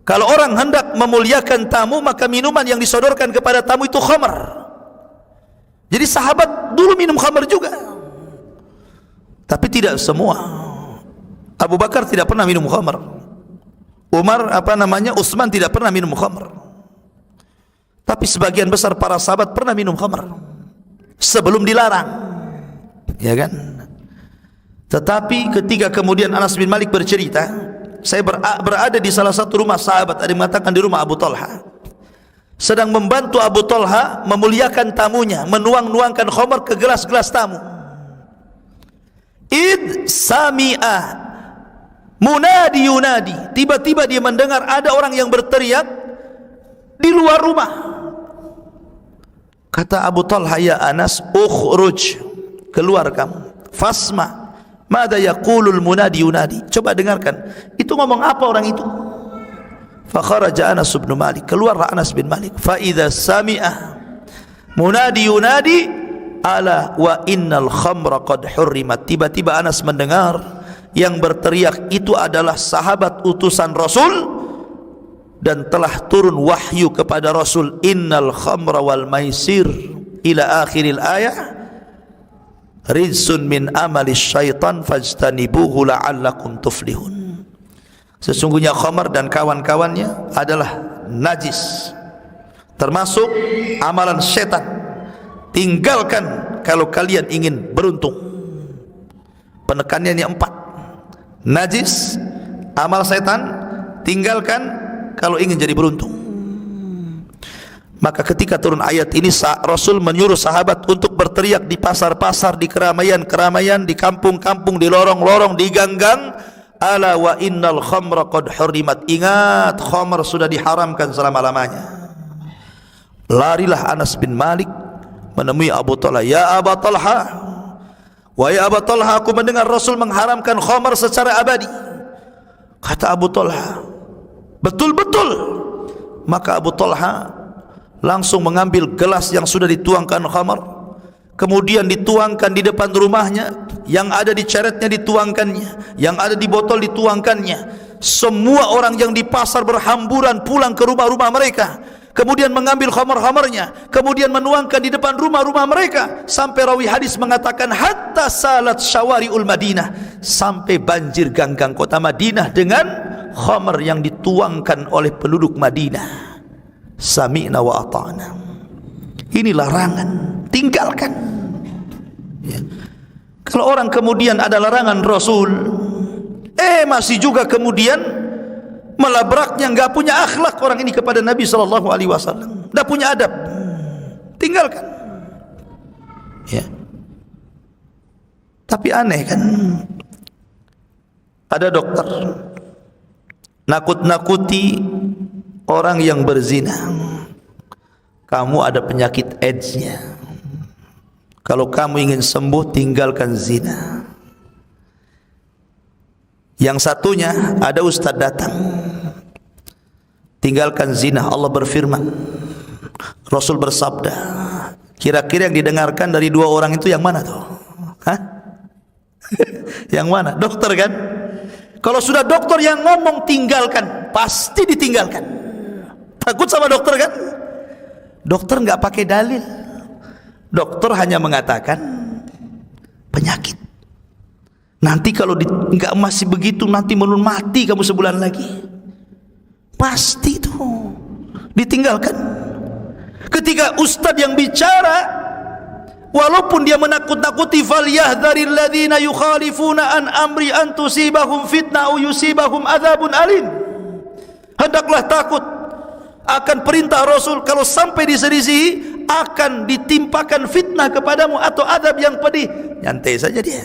Kalau orang hendak memuliakan tamu, maka minuman yang disodorkan kepada tamu itu khamar. Jadi sahabat dulu minum khamar juga, tapi tidak semua. Abu Bakar tidak pernah minum khamar. Umar Utsman tidak pernah minum khamar. Tapi sebagian besar para sahabat pernah minum khamar sebelum dilarang, ya kan? Tetapi ketika kemudian Anas bin Malik bercerita, saya berada di salah satu rumah sahabat, ada yang mengatakan di rumah Abu Talha, sedang membantu Abu Talha memuliakan tamunya, menuang-nuangkan khamar ke gelas-gelas tamu. Id sami'ah munadi yunadi, tiba-tiba dia mendengar ada orang yang berteriak di luar rumah. Kata Abu Talha, ya Anas, ukhruj, keluar kamu. Fasma mada yaqulul munadi yunadi, coba dengarkan itu ngomong apa orang itu. Fa kharaja Anas bin Malik, keluarlah Anas bin Malik. Fa idza sami'a munadi yunadi ala wa innal khamra qad hurrimat. Tiba-tiba Anas mendengar yang berteriak itu adalah sahabat utusan Rasul dan telah turun wahyu kepada Rasul, innal khamra wal maisir ila akhiril ayah rizsun min amali syaitan fajtanibuhu la'allakum tuflihun. Sesungguhnya khamar dan kawan-kawannya adalah najis, termasuk amalan setan. Tinggalkan kalau kalian ingin beruntung. Penekannya ini 4. Najis, amal setan, tinggalkan kalau ingin jadi beruntung. Maka ketika turun ayat ini, Rasul menyuruh sahabat untuk berteriak di pasar-pasar, di keramaian-keramaian, di kampung-kampung, di lorong-lorong, di gang-gang, ala wa innal khamra qad hurrimat. Ingat, khamr sudah diharamkan selama-lamanya. Larilah Anas bin Malik menemui Abu Talha. Ya Abu Talha, wahai Abu Talha, aku mendengar Rasul mengharamkan khamr secara abadi. Kata Abu Talha, betul-betul. Maka Abu Talha langsung mengambil gelas yang sudah dituangkan khamar, kemudian dituangkan di depan rumahnya, yang ada di ceretnya dituangkannya, yang ada di botol dituangkannya. Semua orang yang di pasar berhamburan pulang ke rumah-rumah mereka, kemudian mengambil khamar-khamarnya, kemudian menuangkan di depan rumah-rumah mereka, sampai rawi hadis mengatakan hatta salat syawari'ul Madinah, sampai banjir gang-gang kota Madinah dengan khamar yang dituangkan oleh penduduk Madinah. Sami'na wa ata'na. Ini larangan, tinggalkan ya. Kalau orang kemudian ada larangan Rasul, masih juga kemudian melabraknya, enggak punya akhlak orang ini kepada Nabi SAW, enggak punya adab, tinggalkan ya. Tapi aneh kan, ada dokter nakut-nakuti orang yang berzina. Kamu ada penyakit AIDS-nya, kalau kamu ingin sembuh tinggalkan zina. Yang satunya ada ustaz datang, tinggalkan zina. Allah berfirman, Rasul bersabda. Kira-kira yang didengarkan dari 2 orang itu yang mana tuh? Hah? Yang mana? Dokter kan? Kalau sudah dokter yang ngomong tinggalkan, pasti ditinggalkan. Takut sama dokter kan? Dokter nggak pakai dalil. Dokter hanya mengatakan penyakit. Nanti kalau nggak masih begitu, nanti menun mati kamu sebulan lagi. Pasti itu ditinggalkan. Ketika ustadz yang bicara, walaupun dia menakut-nakuti, falyahdharil ladzina yukhalifuna an amri an tusibahum fitnah aw yusibahum adzabun alim. Hendaklah takut akan perintah Rasul, kalau sampai diselisihi akan ditimpakan fitnah kepadamu atau adab yang pedih. Nyantai saja dia,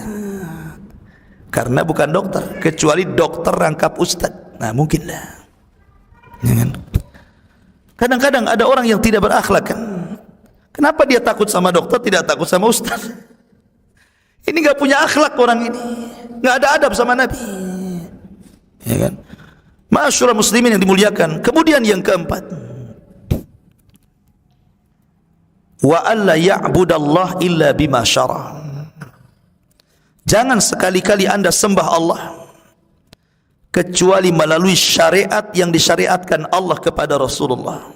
karena bukan dokter, kecuali dokter rangkap ustaz. Nah mungkinlah. Kadang-kadang ada orang yang tidak berakhlak kan. Kenapa dia takut sama dokter, tidak takut sama ustaz? Ini gak punya akhlak orang ini, gak ada adab sama Nabi ya kan. Ma'asyiral muslimin yang dimuliakan. Kemudian yang keempat, wa alla ya'budallah illa bima syara. Jangan sekali-kali Anda sembah Allah kecuali melalui syariat yang disyariatkan Allah kepada Rasulullah.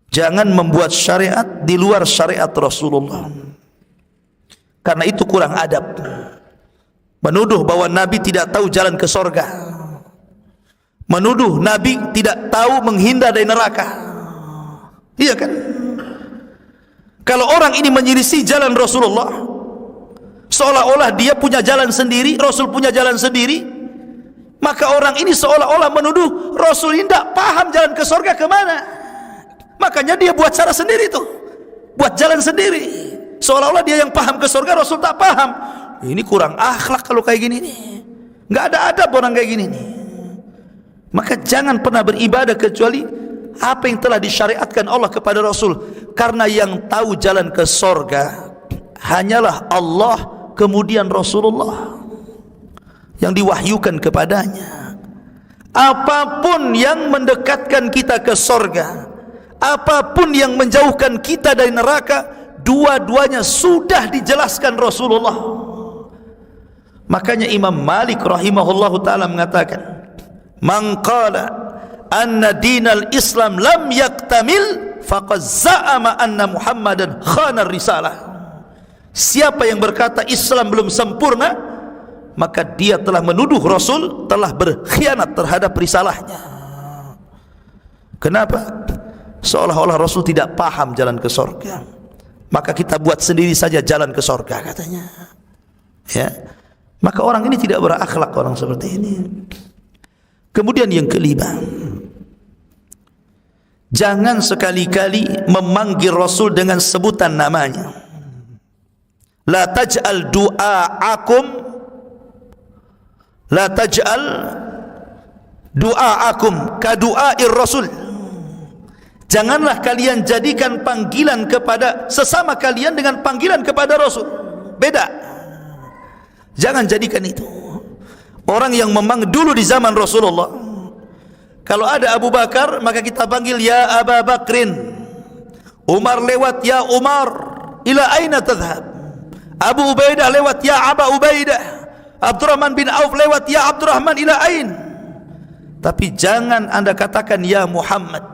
Jangan membuat syariat di luar syariat Rasulullah, karena itu kurang adab. Menuduh bahwa Nabi tidak tahu jalan ke sorga, menuduh Nabi tidak tahu menghindar dari neraka. Iya kan? Kalau orang ini menyelisih jalan Rasulullah, seolah-olah dia punya jalan sendiri, Rasul punya jalan sendiri, maka orang ini seolah-olah menuduh Rasul ini tidak paham jalan ke sorga kemana. Makanya dia buat cara sendiri tuh, buat jalan sendiri, seolah-olah dia yang paham ke sorga, Rasul tak paham. Ini kurang akhlak kalau kayak gini nih, nggak ada adab orang kayak gini nih. Maka jangan pernah beribadah kecuali apa yang telah disyariatkan Allah kepada Rasul. karena yang tahu jalan ke sorga hanyalah Allah, kemudian Rasulullah yang diwahyukan kepadanya. Apapun yang mendekatkan kita ke sorga, apapun yang menjauhkan kita dari neraka, dua-duanya sudah dijelaskan Rasulullah. Makanya Imam Malik rahimahullahu ta'ala mengatakan, man qala anna dinal Islam lam yaktamil faqad za'ama anna Muhammadan khana risalah. Siapa yang berkata Islam belum sempurna, maka dia telah menuduh Rasul telah berkhianat terhadap risalahnya. Kenapa? Seolah-olah Rasul tidak paham jalan ke surga. Maka kita buat sendiri saja jalan ke surga, katanya. Ya. Maka orang ini tidak berakhlak, orang seperti ini. Kemudian yang kelima, jangan sekali-kali memanggil Rasul dengan sebutan namanya. La taj'al du'aakum ka du'air Rasul. Janganlah kalian jadikan panggilan kepada sesama kalian dengan panggilan kepada Rasul. Beda. Jangan jadikan itu. Orang yang memanggil dulu di zaman Rasulullah, kalau ada Abu Bakar maka kita panggil ya Aba Bakrin. Umar lewat ya Umar, ila aina tadhhab. Abu Ubaidah lewat ya Aba Ubaidah. Abdurrahman bin Auf lewat ya Abdurrahman, ila ain. Tapi jangan Anda katakan ya Muhammad.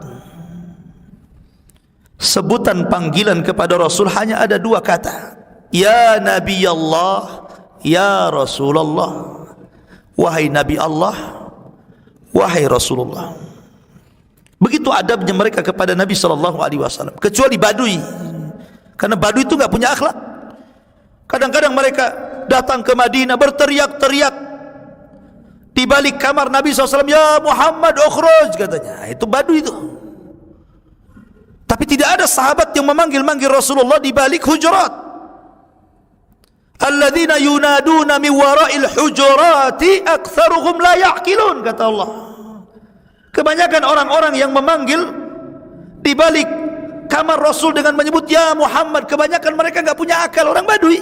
Sebutan panggilan kepada Rasul hanya ada dua kata, ya Nabi Allah, ya Rasulullah. Wahai Nabi Allah, wahai Rasulullah. Begitu adabnya mereka kepada Nabi SAW. Kecuali Badui, karena Badui itu enggak punya akhlak. Kadang-kadang mereka datang ke Madinah berteriak-teriak di balik kamar Nabi SAW, ya Muhammad ukhruj, katanya. Itu Badui itu. Tapi tidak ada sahabat yang memanggil-manggil Rasulullah di balik hujurat. Alladzina yunaduna min wara'il hujurati aktsaruhum la ya'qilun, kata Allah. Kebanyakan orang-orang yang memanggil di balik kamar Rasul dengan menyebut ya Muhammad, kebanyakan mereka enggak punya akal, orang Badui.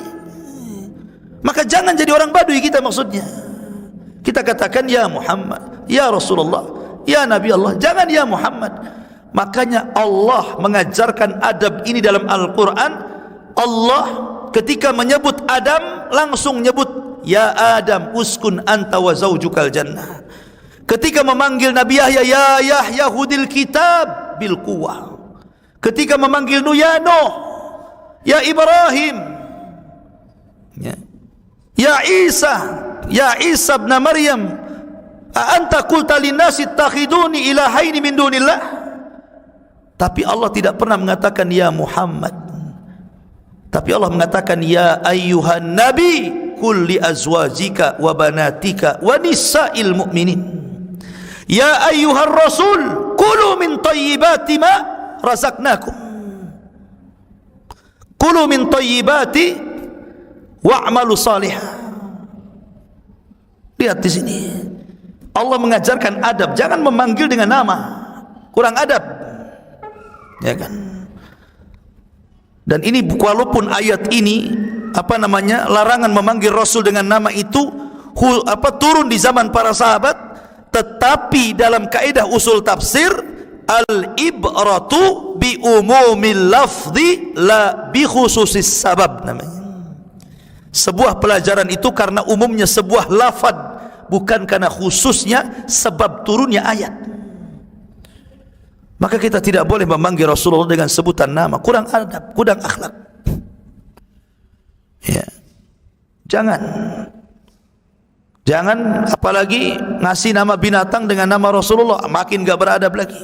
Maka jangan jadi orang Badui kita maksudnya. Kita katakan ya Muhammad, ya Rasulullah, ya Nabi Allah, jangan ya Muhammad. Makanya Allah mengajarkan adab ini dalam Al-Quran. Allah ketika menyebut Adam langsung nyebut ya Adam uskun anta wa zaujukal jannah. Ketika memanggil Nabi Yahya, ya Yahya hudil kitab bil quwwah. Ketika memanggil Nuh, ya Nuh, ya Ibrahim, ya Isa ibn Maryam, a anta qulta linnasi ittakhiduni ilahaini min dunillah. Tapi Allah tidak pernah mengatakan ya Muhammad. Tapi Allah mengatakan ya ayyuhan nabi qul li azwajika wa banatika wa nisa'il mu'minin. Ya ayyuhar rasul kulu min thayyibati ma razaqnakum. Kulu min thayyibati wa'malu salihah. Lihat di sini. Allah mengajarkan adab, jangan memanggil dengan nama. Kurang adab. Ya kan? Dan ini walaupun ayat ini larangan memanggil Rasul dengan nama itu turun di zaman para sahabat, tetapi dalam kaidah usul tafsir al-ibratu bi umumil lafzi la bi khususis sabab namanya. Sebuah pelajaran itu karena umumnya sebuah lafaz, bukan karena khususnya sebab turunnya ayat. Maka kita tidak boleh memanggil Rasulullah dengan sebutan nama, kurang adab, kurang akhlak. Ya. Jangan apalagi ngasih nama binatang dengan nama Rasulullah, makin gak beradab lagi.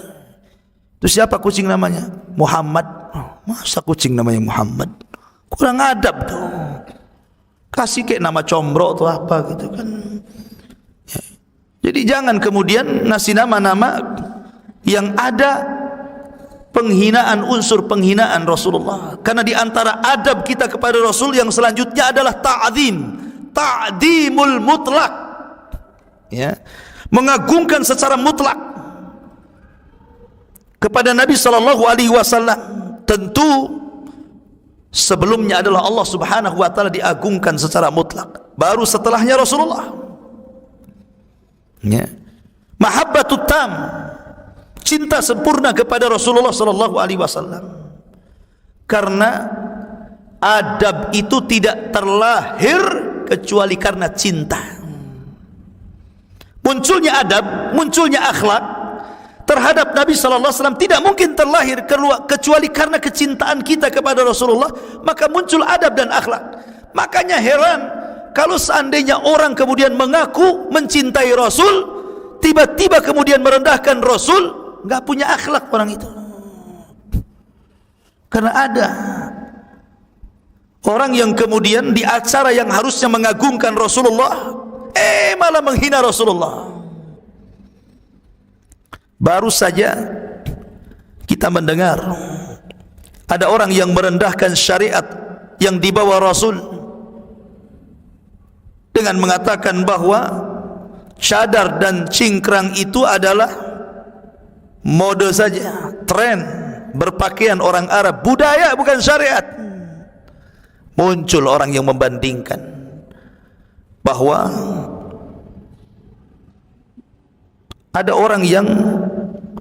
Itu siapa kucing namanya? Muhammad. Masa kucing namanya Muhammad? Kurang adab tuh. Kasih kayak nama combro atau apa gitu kan. Ya. Jadi jangan kemudian ngasih nama-nama yang ada penghinaan, unsur penghinaan Rasulullah. Karena di antara adab kita kepada Rasul yang selanjutnya adalah ta'zimul mutlak. Ya, mengagungkan secara mutlak kepada Nabi sallallahu alaihi wasallam. tentu sebelumnya adalah Allah Subhanahu wa taala diagungkan secara mutlak, baru setelahnya Rasulullah. Ya. Mahabbatut tam, cinta sempurna kepada Rasulullah sallallahu alaihi wasallam. Karena adab itu tidak terlahir kecuali karena cinta. Munculnya adab, munculnya akhlak terhadap Nabi sallallahu alaihi wasallam tidak mungkin terlahir kecuali karena kecintaan kita kepada Rasulullah, maka muncul adab dan akhlak. Makanya heran kalau seandainya orang kemudian mengaku mencintai Rasul, tiba-tiba kemudian merendahkan Rasul, enggak punya akhlak orang itu. Karena ada orang yang kemudian di acara yang harusnya mengagungkan Rasulullah, malah menghina Rasulullah. Baru saja kita mendengar ada orang yang merendahkan syariat yang dibawa Rasul dengan mengatakan bahwa cadar dan cingkrang itu adalah mode saja, tren berpakaian orang Arab, budaya bukan syariat. Muncul orang yang membandingkan bahwa ada orang yang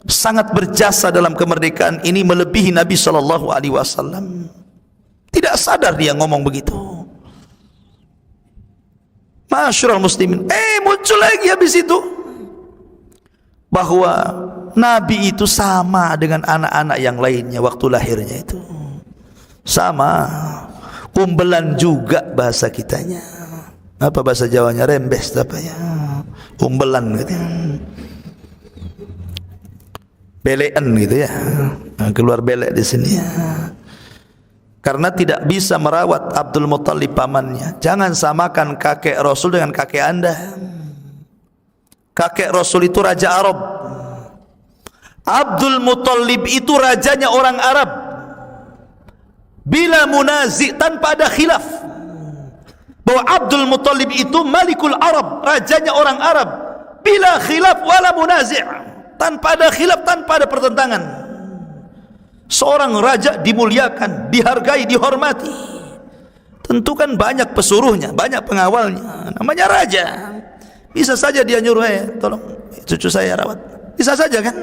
sangat berjasa dalam kemerdekaan ini melebihi Nabi sallallahu alaihi wasallam. Tidak sadar dia ngomong begitu. Masyarul muslimin, muncul lagi habis itu bahwa Nabi itu sama dengan anak-anak yang lainnya waktu lahirnya itu. Sama. Umbelan juga bahasa kitanya. Apa bahasa Jawanya? Rembes apa ya? Umbelan gitu ya. Belean gitu ya. Keluar belek di sini ya. Karena tidak bisa merawat Abdul Muttalib pamannya. Jangan samakan kakek Rasul dengan kakek Anda. Kakek Rasul itu raja Arab. Abdul Muttalib itu rajanya orang Arab. Bila munazi, tanpa ada khilaf bahwa Abdul Muttalib itu Malikul Arab, rajanya orang Arab. Bila khilaf wala munazi', tanpa ada khilaf, tanpa ada pertentangan. Seorang raja dimuliakan, dihargai, dihormati. Tentu kan banyak pesuruhnya, banyak pengawalnya. Namanya raja. Bisa saja dia nyuruh, tolong cucu saya rawat. Bisa saja kan?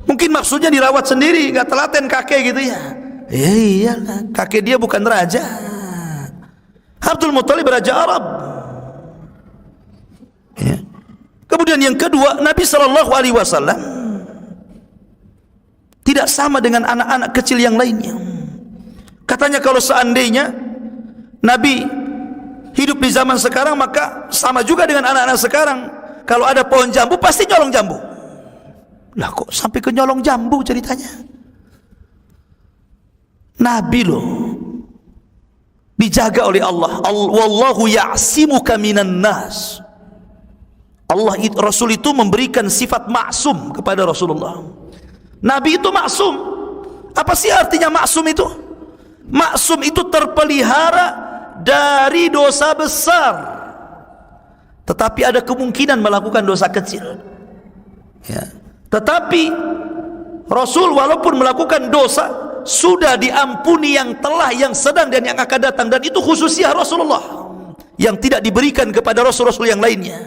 Mungkin maksudnya dirawat sendiri, nggak telaten kakek gitu ya. Iya, kakek dia bukan raja. Abdul Muttalib raja Arab. Ya. Kemudian yang kedua, Nabi sallallahu alaihi wasallam tidak sama dengan anak-anak kecil yang lainnya. Katanya kalau seandainya Nabi hidup di zaman sekarang, maka sama juga dengan anak-anak sekarang. Kalau ada pohon jambu pasti nyolong jambu. Lah kok sampai ke nyolong jambu ceritanya? Nabi loh dijaga oleh Allah. Wallahu ya'simuka minan nas. Rasul itu memberikan sifat maksum kepada Rasulullah. Nabi itu maksum. Apa sih artinya maksum itu? Maksum itu terpelihara dari dosa besar, tetapi ada kemungkinan melakukan dosa kecil. Ya. Tetapi Rasul walaupun melakukan dosa sudah diampuni yang telah, yang sedang dan yang akan datang, dan itu khususnya Rasulullah yang tidak diberikan kepada Rasul-Rasul yang lainnya.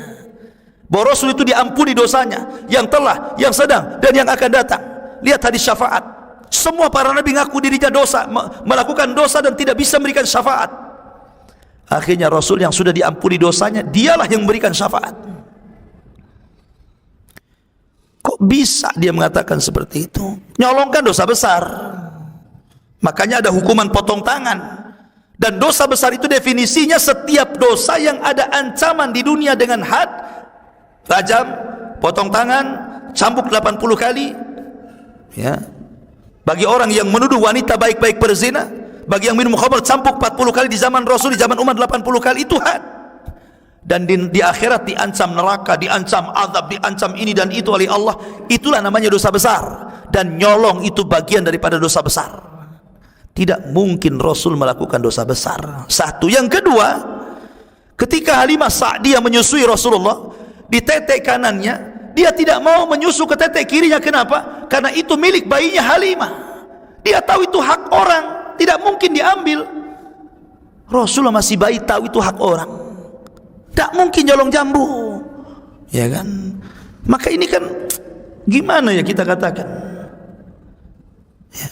Bahwa Rasul itu diampuni dosanya yang telah, yang sedang dan yang akan datang. Lihat hadis syafaat. Semua para nabi ngaku dirinya dosa, melakukan dosa dan tidak bisa memberikan syafaat. Akhirnya Rasul yang sudah diampuni dosanya, dialah yang memberikan syafaat. Kok bisa dia mengatakan seperti itu? Nyolongkan dosa besar. Makanya ada hukuman potong tangan. Dan dosa besar itu definisinya setiap dosa yang ada ancaman di dunia dengan had, rajam, potong tangan, cambuk 80 kali. Ya. Bagi orang yang menuduh wanita baik-baik berzina, bagi yang minum khamr, cambuk 40 kali di zaman Rasul, di zaman Umar 80 kali, itu had. Dan di akhirat diancam neraka, diancam azab, diancam ini dan itu oleh Allah. Itulah namanya dosa besar. Dan nyolong itu bagian daripada dosa besar. Tidak mungkin Rasul melakukan dosa besar. Satu. Yang kedua, ketika Halimah Sa'diyah menyusui Rasulullah di tetek kanannya, dia tidak mau menyusu ke tetek kirinya. Kenapa? karena itu milik bayinya Halimah. Dia tahu itu hak orang, tidak mungkin diambil. Rasulullah masih bayi tahu itu hak orang, tidak mungkin nyolong jambu, ya kan? Maka ini kan gimana ya kita katakan ya.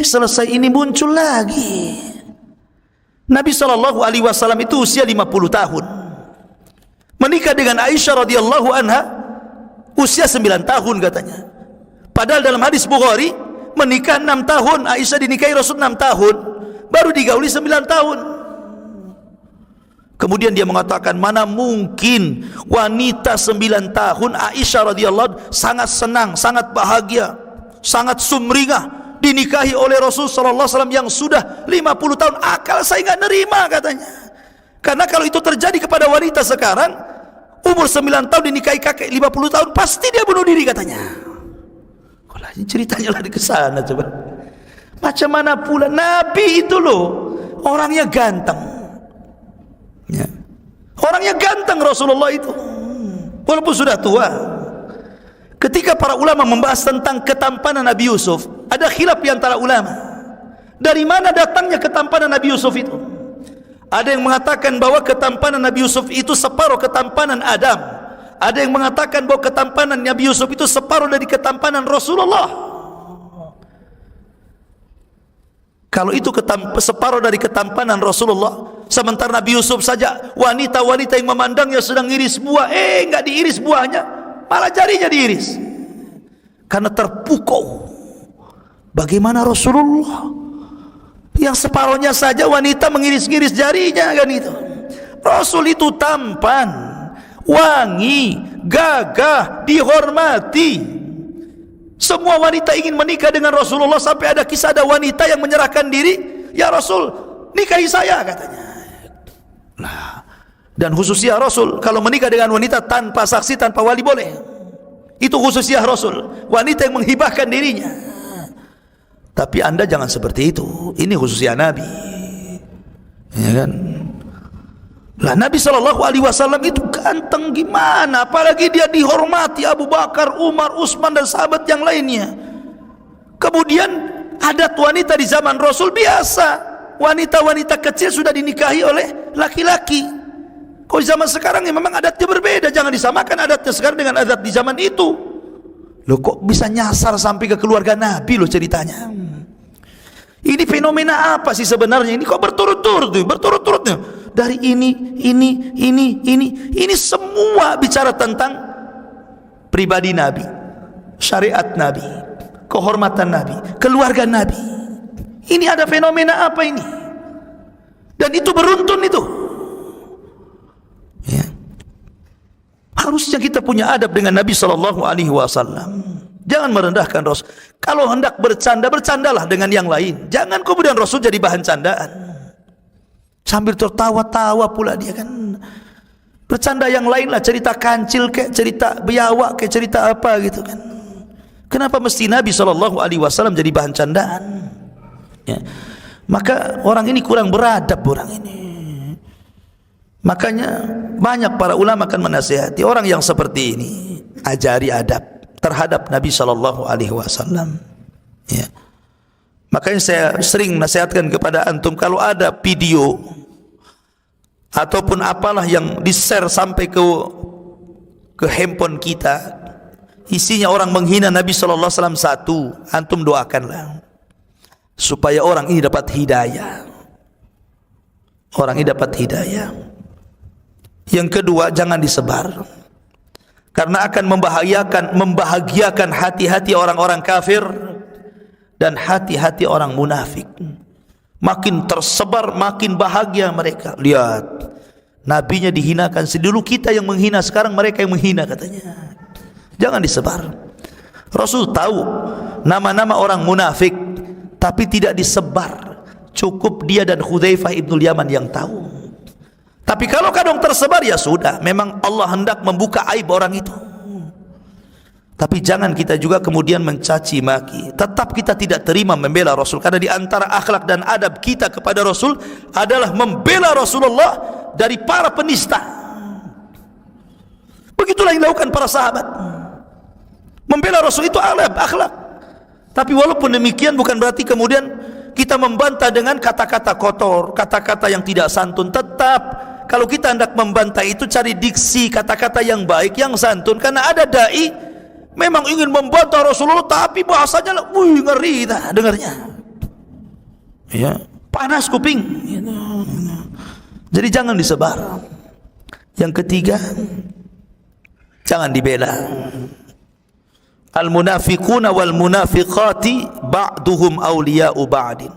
Selesai ini muncul lagi Nabi SAW itu usia 50 tahun, menikah dengan Aisyah radhiyallahu anha usia 9 tahun katanya. Padahal dalam hadis Bukhari menikah 6 tahun, Aisyah dinikahi Rasul 6 tahun, baru digauli 9 tahun. Kemudian dia mengatakan, mana mungkin wanita 9 tahun, Aisyah radhiyallahu sangat senang, sangat bahagia, sangat sumringah dinikahi oleh Rasul sallallahu alaihi wasallam yang sudah 50 tahun. Akal saya enggak nerima katanya. Karena kalau itu terjadi kepada wanita sekarang, umur 9 tahun dinikahi kakek 50 tahun, pasti dia bunuh diri katanya. Kalau ini ceritanya lari ke sana coba. Macam mana pula Nabi itu loh, orangnya ganteng ya. Orangnya ganteng Rasulullah itu, walaupun sudah tua. Ketika para ulama membahas tentang ketampanan Nabi Yusuf, ada khilaf di antara ulama. Dari mana datangnya ketampanan Nabi Yusuf itu? Ada yang mengatakan bahwa ketampanan Nabi Yusuf itu separuh ketampanan Adam. Ada yang mengatakan bahwa ketampanan Nabi Yusuf itu separuh dari ketampanan Rasulullah. Kalau itu separuh dari ketampanan Rasulullah, sementara Nabi Yusuf saja wanita-wanita yang memandangnya sedang iris buah, enggak diiris buahnya, malah jarinya diiris karena terpukau. Bagaimana Rasulullah yang separuhnya saja wanita mengiris-iris jarinya kan itu? Rasul itu tampan, wangi, gagah, dihormati. Semua wanita ingin menikah dengan Rasulullah, sampai ada kisah ada wanita yang menyerahkan diri, ya Rasul, nikahi saya katanya. Nah, dan khususnya Rasul kalau menikah dengan wanita tanpa saksi, tanpa wali boleh. Itu khususnya Rasul, wanita yang menghibahkan dirinya. Tapi Anda jangan seperti itu. Ini khususnya Nabi, ya kan? Lah Nabi SAW itu ganteng gimana, apalagi dia dihormati Abu Bakar, Umar, Utsman dan sahabat yang lainnya. Kemudian adat wanita di zaman Rasul biasa, wanita-wanita kecil sudah dinikahi oleh laki-laki. Kalau zaman sekarang ya memang adatnya berbeda, jangan disamakan adatnya sekarang dengan adat di zaman itu. Loh kok bisa nyasar sampai ke keluarga Nabi loh ceritanya. Ini fenomena apa sih sebenarnya? Ini kok berturut-turutnya. Dari ini semua bicara tentang pribadi Nabi, syariat Nabi, kehormatan Nabi, keluarga Nabi. Ini ada fenomena apa ini? Dan itu beruntun itu. Ya. Harusnya kita punya adab dengan Nabi SAW. Jangan merendahkan Rasul. Kalau hendak bercanda, bercandalah dengan yang lain. Jangan kemudian Rasul jadi bahan candaan. Sambil tertawa-tawa pula dia kan. Bercanda yang lain lah, cerita kancil kayak cerita biawak kayak cerita apa gitu kan. Kenapa mesti Nabi SAW jadi bahan candaan? Ya. Maka orang ini kurang beradab orang ini. Makanya banyak para ulama akan menasihati orang yang seperti ini, ajari adab terhadap Nabi SAW. Ya. Makanya saya sering nasihatkan kepada antum, kalau ada video ataupun apalah yang di-share sampai ke handphone kita, isinya orang menghina Nabi SAW, satu, antum doakanlah supaya orang ini dapat hidayah. Orang ini dapat hidayah. Yang kedua, jangan disebar, karena akan membahagiakan hati-hati orang-orang kafir dan hati-hati orang munafik. Makin tersebar, makin bahagia mereka. Lihat, nabinya dihinakan. Dulu kita yang menghina, sekarang mereka yang menghina katanya. Jangan disebar. Rasul tahu nama-nama orang munafik, tapi tidak disebar. Cukup dia dan Hudzaifah ibnul Yaman yang tahu. Tapi kalau kadang tersebar, ya sudah, memang Allah hendak membuka aib orang itu. Tapi jangan kita juga kemudian mencaci maki. Tetap kita tidak terima membela Rasul, karena di antara akhlak dan adab kita kepada Rasul adalah membela Rasulullah dari para penista. Begitulah yang dilakukan para sahabat. Membela Rasul itu akhlak. Tapi walaupun demikian bukan berarti kemudian kita membantah dengan kata-kata kotor, kata-kata yang tidak santun. Tetap kalau kita hendak membantah itu cari diksi, kata-kata yang baik, yang santun. Karena ada dai memang ingin membantah Rasulullah tapi bahasanya ngeri dah dengarnya. Ya, panas kuping. Jadi jangan disebar. Yang ketiga, jangan dibela. Al-munafiquna wal munafiqati ba'duhum awliya'u ba'din.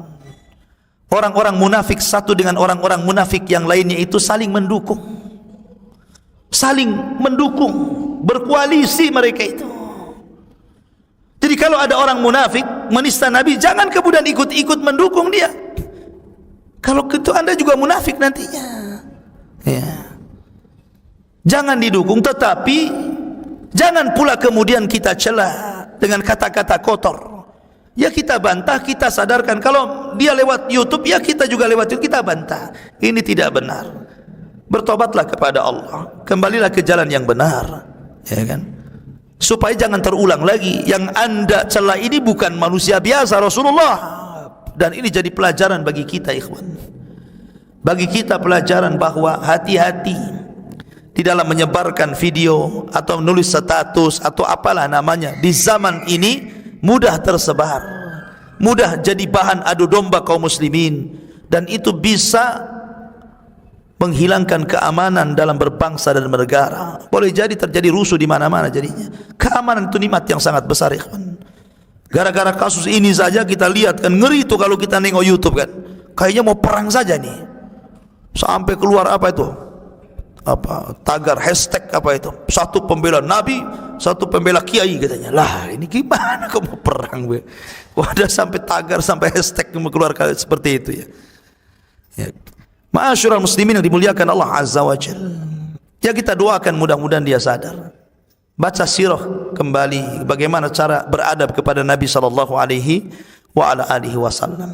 Orang-orang munafik satu dengan orang-orang munafik yang lainnya itu saling mendukung. Saling mendukung, berkoalisi mereka itu. Jadi kalau ada orang munafik menista Nabi, jangan kemudian ikut-ikut mendukung dia. Kalau gitu Anda juga munafik nantinya. Ya. Jangan didukung, tetapi jangan pula kemudian kita cela dengan kata-kata kotor. Ya kita bantah, kita sadarkan. Kalau dia lewat YouTube, ya kita juga lewat YouTube, kita bantah. Ini tidak benar. Bertobatlah kepada Allah, kembalilah ke jalan yang benar, ya kan? Supaya jangan terulang lagi. Yang Anda cela ini bukan manusia biasa, Rasulullah. Dan ini jadi pelajaran bagi kita, ikhwan. Bagi kita pelajaran bahwa hati-hati di dalam menyebarkan video atau menulis status atau apalah namanya. Di zaman ini mudah tersebar, mudah jadi bahan adu domba kaum muslimin, dan itu bisa menghilangkan keamanan dalam berbangsa dan bernegara. Boleh jadi terjadi rusuh di mana-mana jadinya. Keamanan itu nikmat yang sangat besar, ikhwan. Gara-gara kasus ini saja kita lihat kan, ngeri itu kalau kita nengok YouTube kan. Kayaknya mau perang saja nih. Sampai keluar apa itu? Apa tagar hashtag apa itu, satu pembela Nabi, satu pembela kiai katanya. Lah ini gimana kamu perang be? Ada sampai tagar, sampai hashtag keluar seperti itu ya. Ya. Ma'asyiral muslimin yang dimuliakan Allah Azza wa Jalla. Ya kita doakan mudah-mudahan dia sadar. Baca sirah kembali bagaimana cara beradab kepada Nabi sallallahu alaihi wa ala alihi wasallam.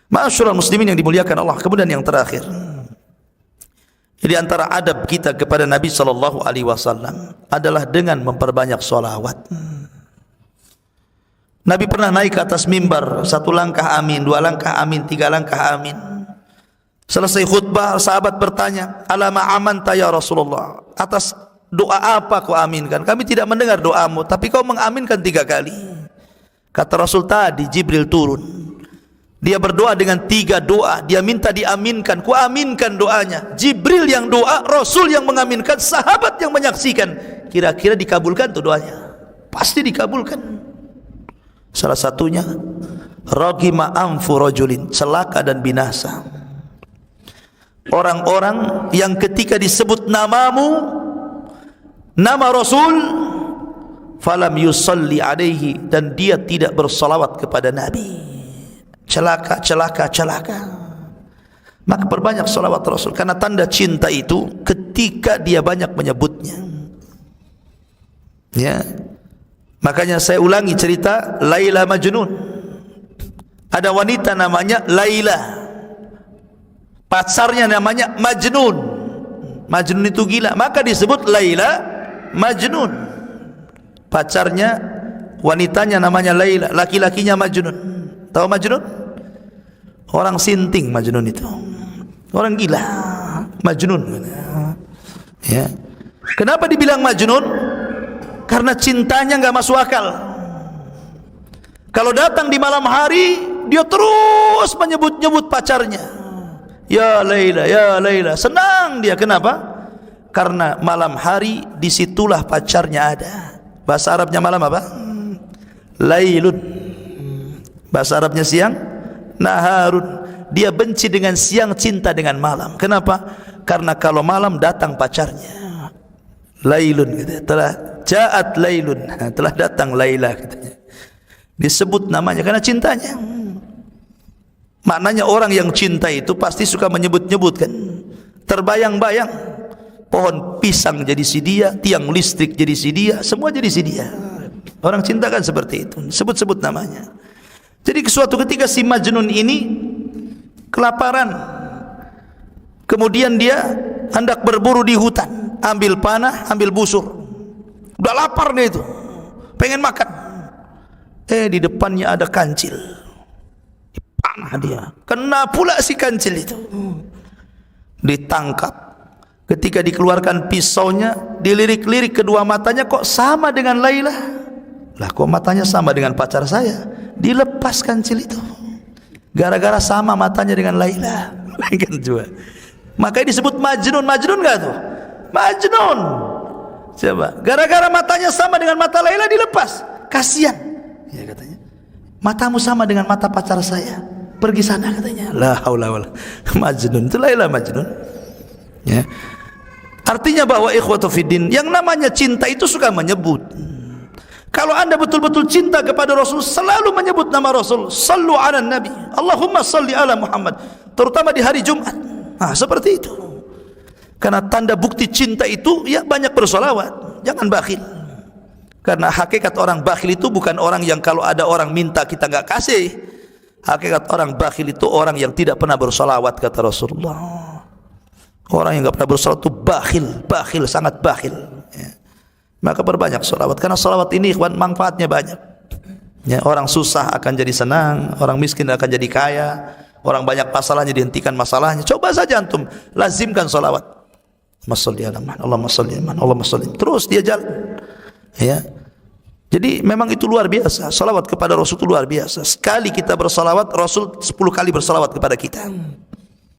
Ma'asyiral muslimin yang dimuliakan Allah. Kemudian yang terakhir, jadi antara adab kita kepada Nabi sallallahu alaihi wasallam adalah dengan memperbanyak sholawat. Nabi pernah naik ke atas mimbar, 1 langkah amin, 2 langkah amin, 3 langkah amin. Selesai khutbah, sahabat bertanya, "Alama amanta ya Rasulullah?" Atas doa apa kau aminkan? Kami tidak mendengar doamu, tapi kau mengaminkan 3 kali. Kata Rasul, tadi Jibril turun. Dia berdoa dengan 3 doa. Dia minta diaminkan. Ku aminkan doanya. Jibril yang doa, Rasul yang mengaminkan, sahabat yang menyaksikan. Kira-kira dikabulkan tuh doanya? Pasti dikabulkan. Salah satunya, ragima anfu rajulin, celaka dan binasa. Orang-orang yang ketika disebut namamu, nama Rasul, falam yusalli alaihi, dan dia tidak bersalawat kepada Nabi. Celaka, celaka, celaka. Maka perbanyak salawat Rasul, karena tanda cinta itu ketika dia banyak menyebutnya. Ya. Makanya saya ulangi cerita Laila Majnun. Ada wanita namanya Laila, pacarnya namanya Majnun. Majnun itu gila, maka disebut Laila Majnun. Pacarnya, wanitanya namanya Laila, laki-lakinya Majnun. Tahu Majnun? Orang sinting Majnun itu. Orang gila, Majnun. Ya. Kenapa dibilang Majnun? Karena cintanya enggak masuk akal. Kalau datang di malam hari, dia terus menyebut-nyebut pacarnya. Ya Laila, ya Laila. Senang dia. Kenapa? Karena malam hari disitulah pacarnya ada. Bahasa Arabnya malam apa? Lailun. Bahasa Arabnya siang, naharun. Dia benci dengan siang, cinta dengan malam. Kenapa? Karena kalau malam datang pacarnya. Lailun gitu. Telah ja'at lailun, telah datang Laila katanya. Disebut namanya karena cintanya. Maknanya orang yang cinta itu pasti suka menyebut-nyebutkan. Terbayang-bayang pohon pisang jadi si dia, tiang listrik jadi si dia, semua jadi si dia. Orang cinta kan seperti itu, sebut-sebut namanya. Jadi suatu ketika si Majnun ini kelaparan, kemudian dia hendak berburu di hutan, ambil panah, ambil busur. Udah lapar dia itu, pengen makan. Di depannya ada kancil. Dipanah dia. Kena pula si kancil itu. Ditangkap. Ketika dikeluarkan pisaunya, dilirik-lirik kedua matanya, kok sama dengan Laila. Lah kok matanya sama dengan pacar saya? Dilepas kancil itu. Gara-gara sama matanya dengan Laila. Makanya disebut Majnun. Majnun enggak tuh? Majnun. Coba, gara-gara matanya sama dengan mata Laila dilepas. Kasihan. Ya katanya. Matamu sama dengan mata pacar saya. Pergi sana katanya. La haula wala. Majnun. Itu Laila Majnun. Ya. Artinya bahwa ikhwatu fiddin, yang namanya cinta itu suka menyebut. Kalau anda betul-betul cinta kepada Rasul, selalu menyebut nama Rasul. Sallu ala Nabi. Allahumma salli ala Muhammad. Terutama di hari Jumat. Nah, seperti itu. Karena tanda bukti cinta itu, ya banyak bersolawat. Jangan bakhil. Karena hakikat orang bakhil itu bukan orang yang kalau ada orang minta kita enggak kasih. Hakikat orang bakhil itu orang yang tidak pernah bersolawat, kata Rasulullah. Orang yang enggak pernah bersolawat itu bakhil, sangat bakhil. Ya. Maka perbanyak solawat, karena solawat ini ikhwan manfaatnya banyak. Ya, orang susah akan jadi senang, orang miskin akan jadi kaya, orang banyak masalahnya dihentikan masalahnya. Coba saja antum lazimkan solawat. Allahumma sholli. Terus dia jalan. Ya. Jadi memang itu luar biasa. Salawat kepada Rasul itu luar biasa. Sekali kita bersalawat, Rasul 10 kali bersalawat kepada kita.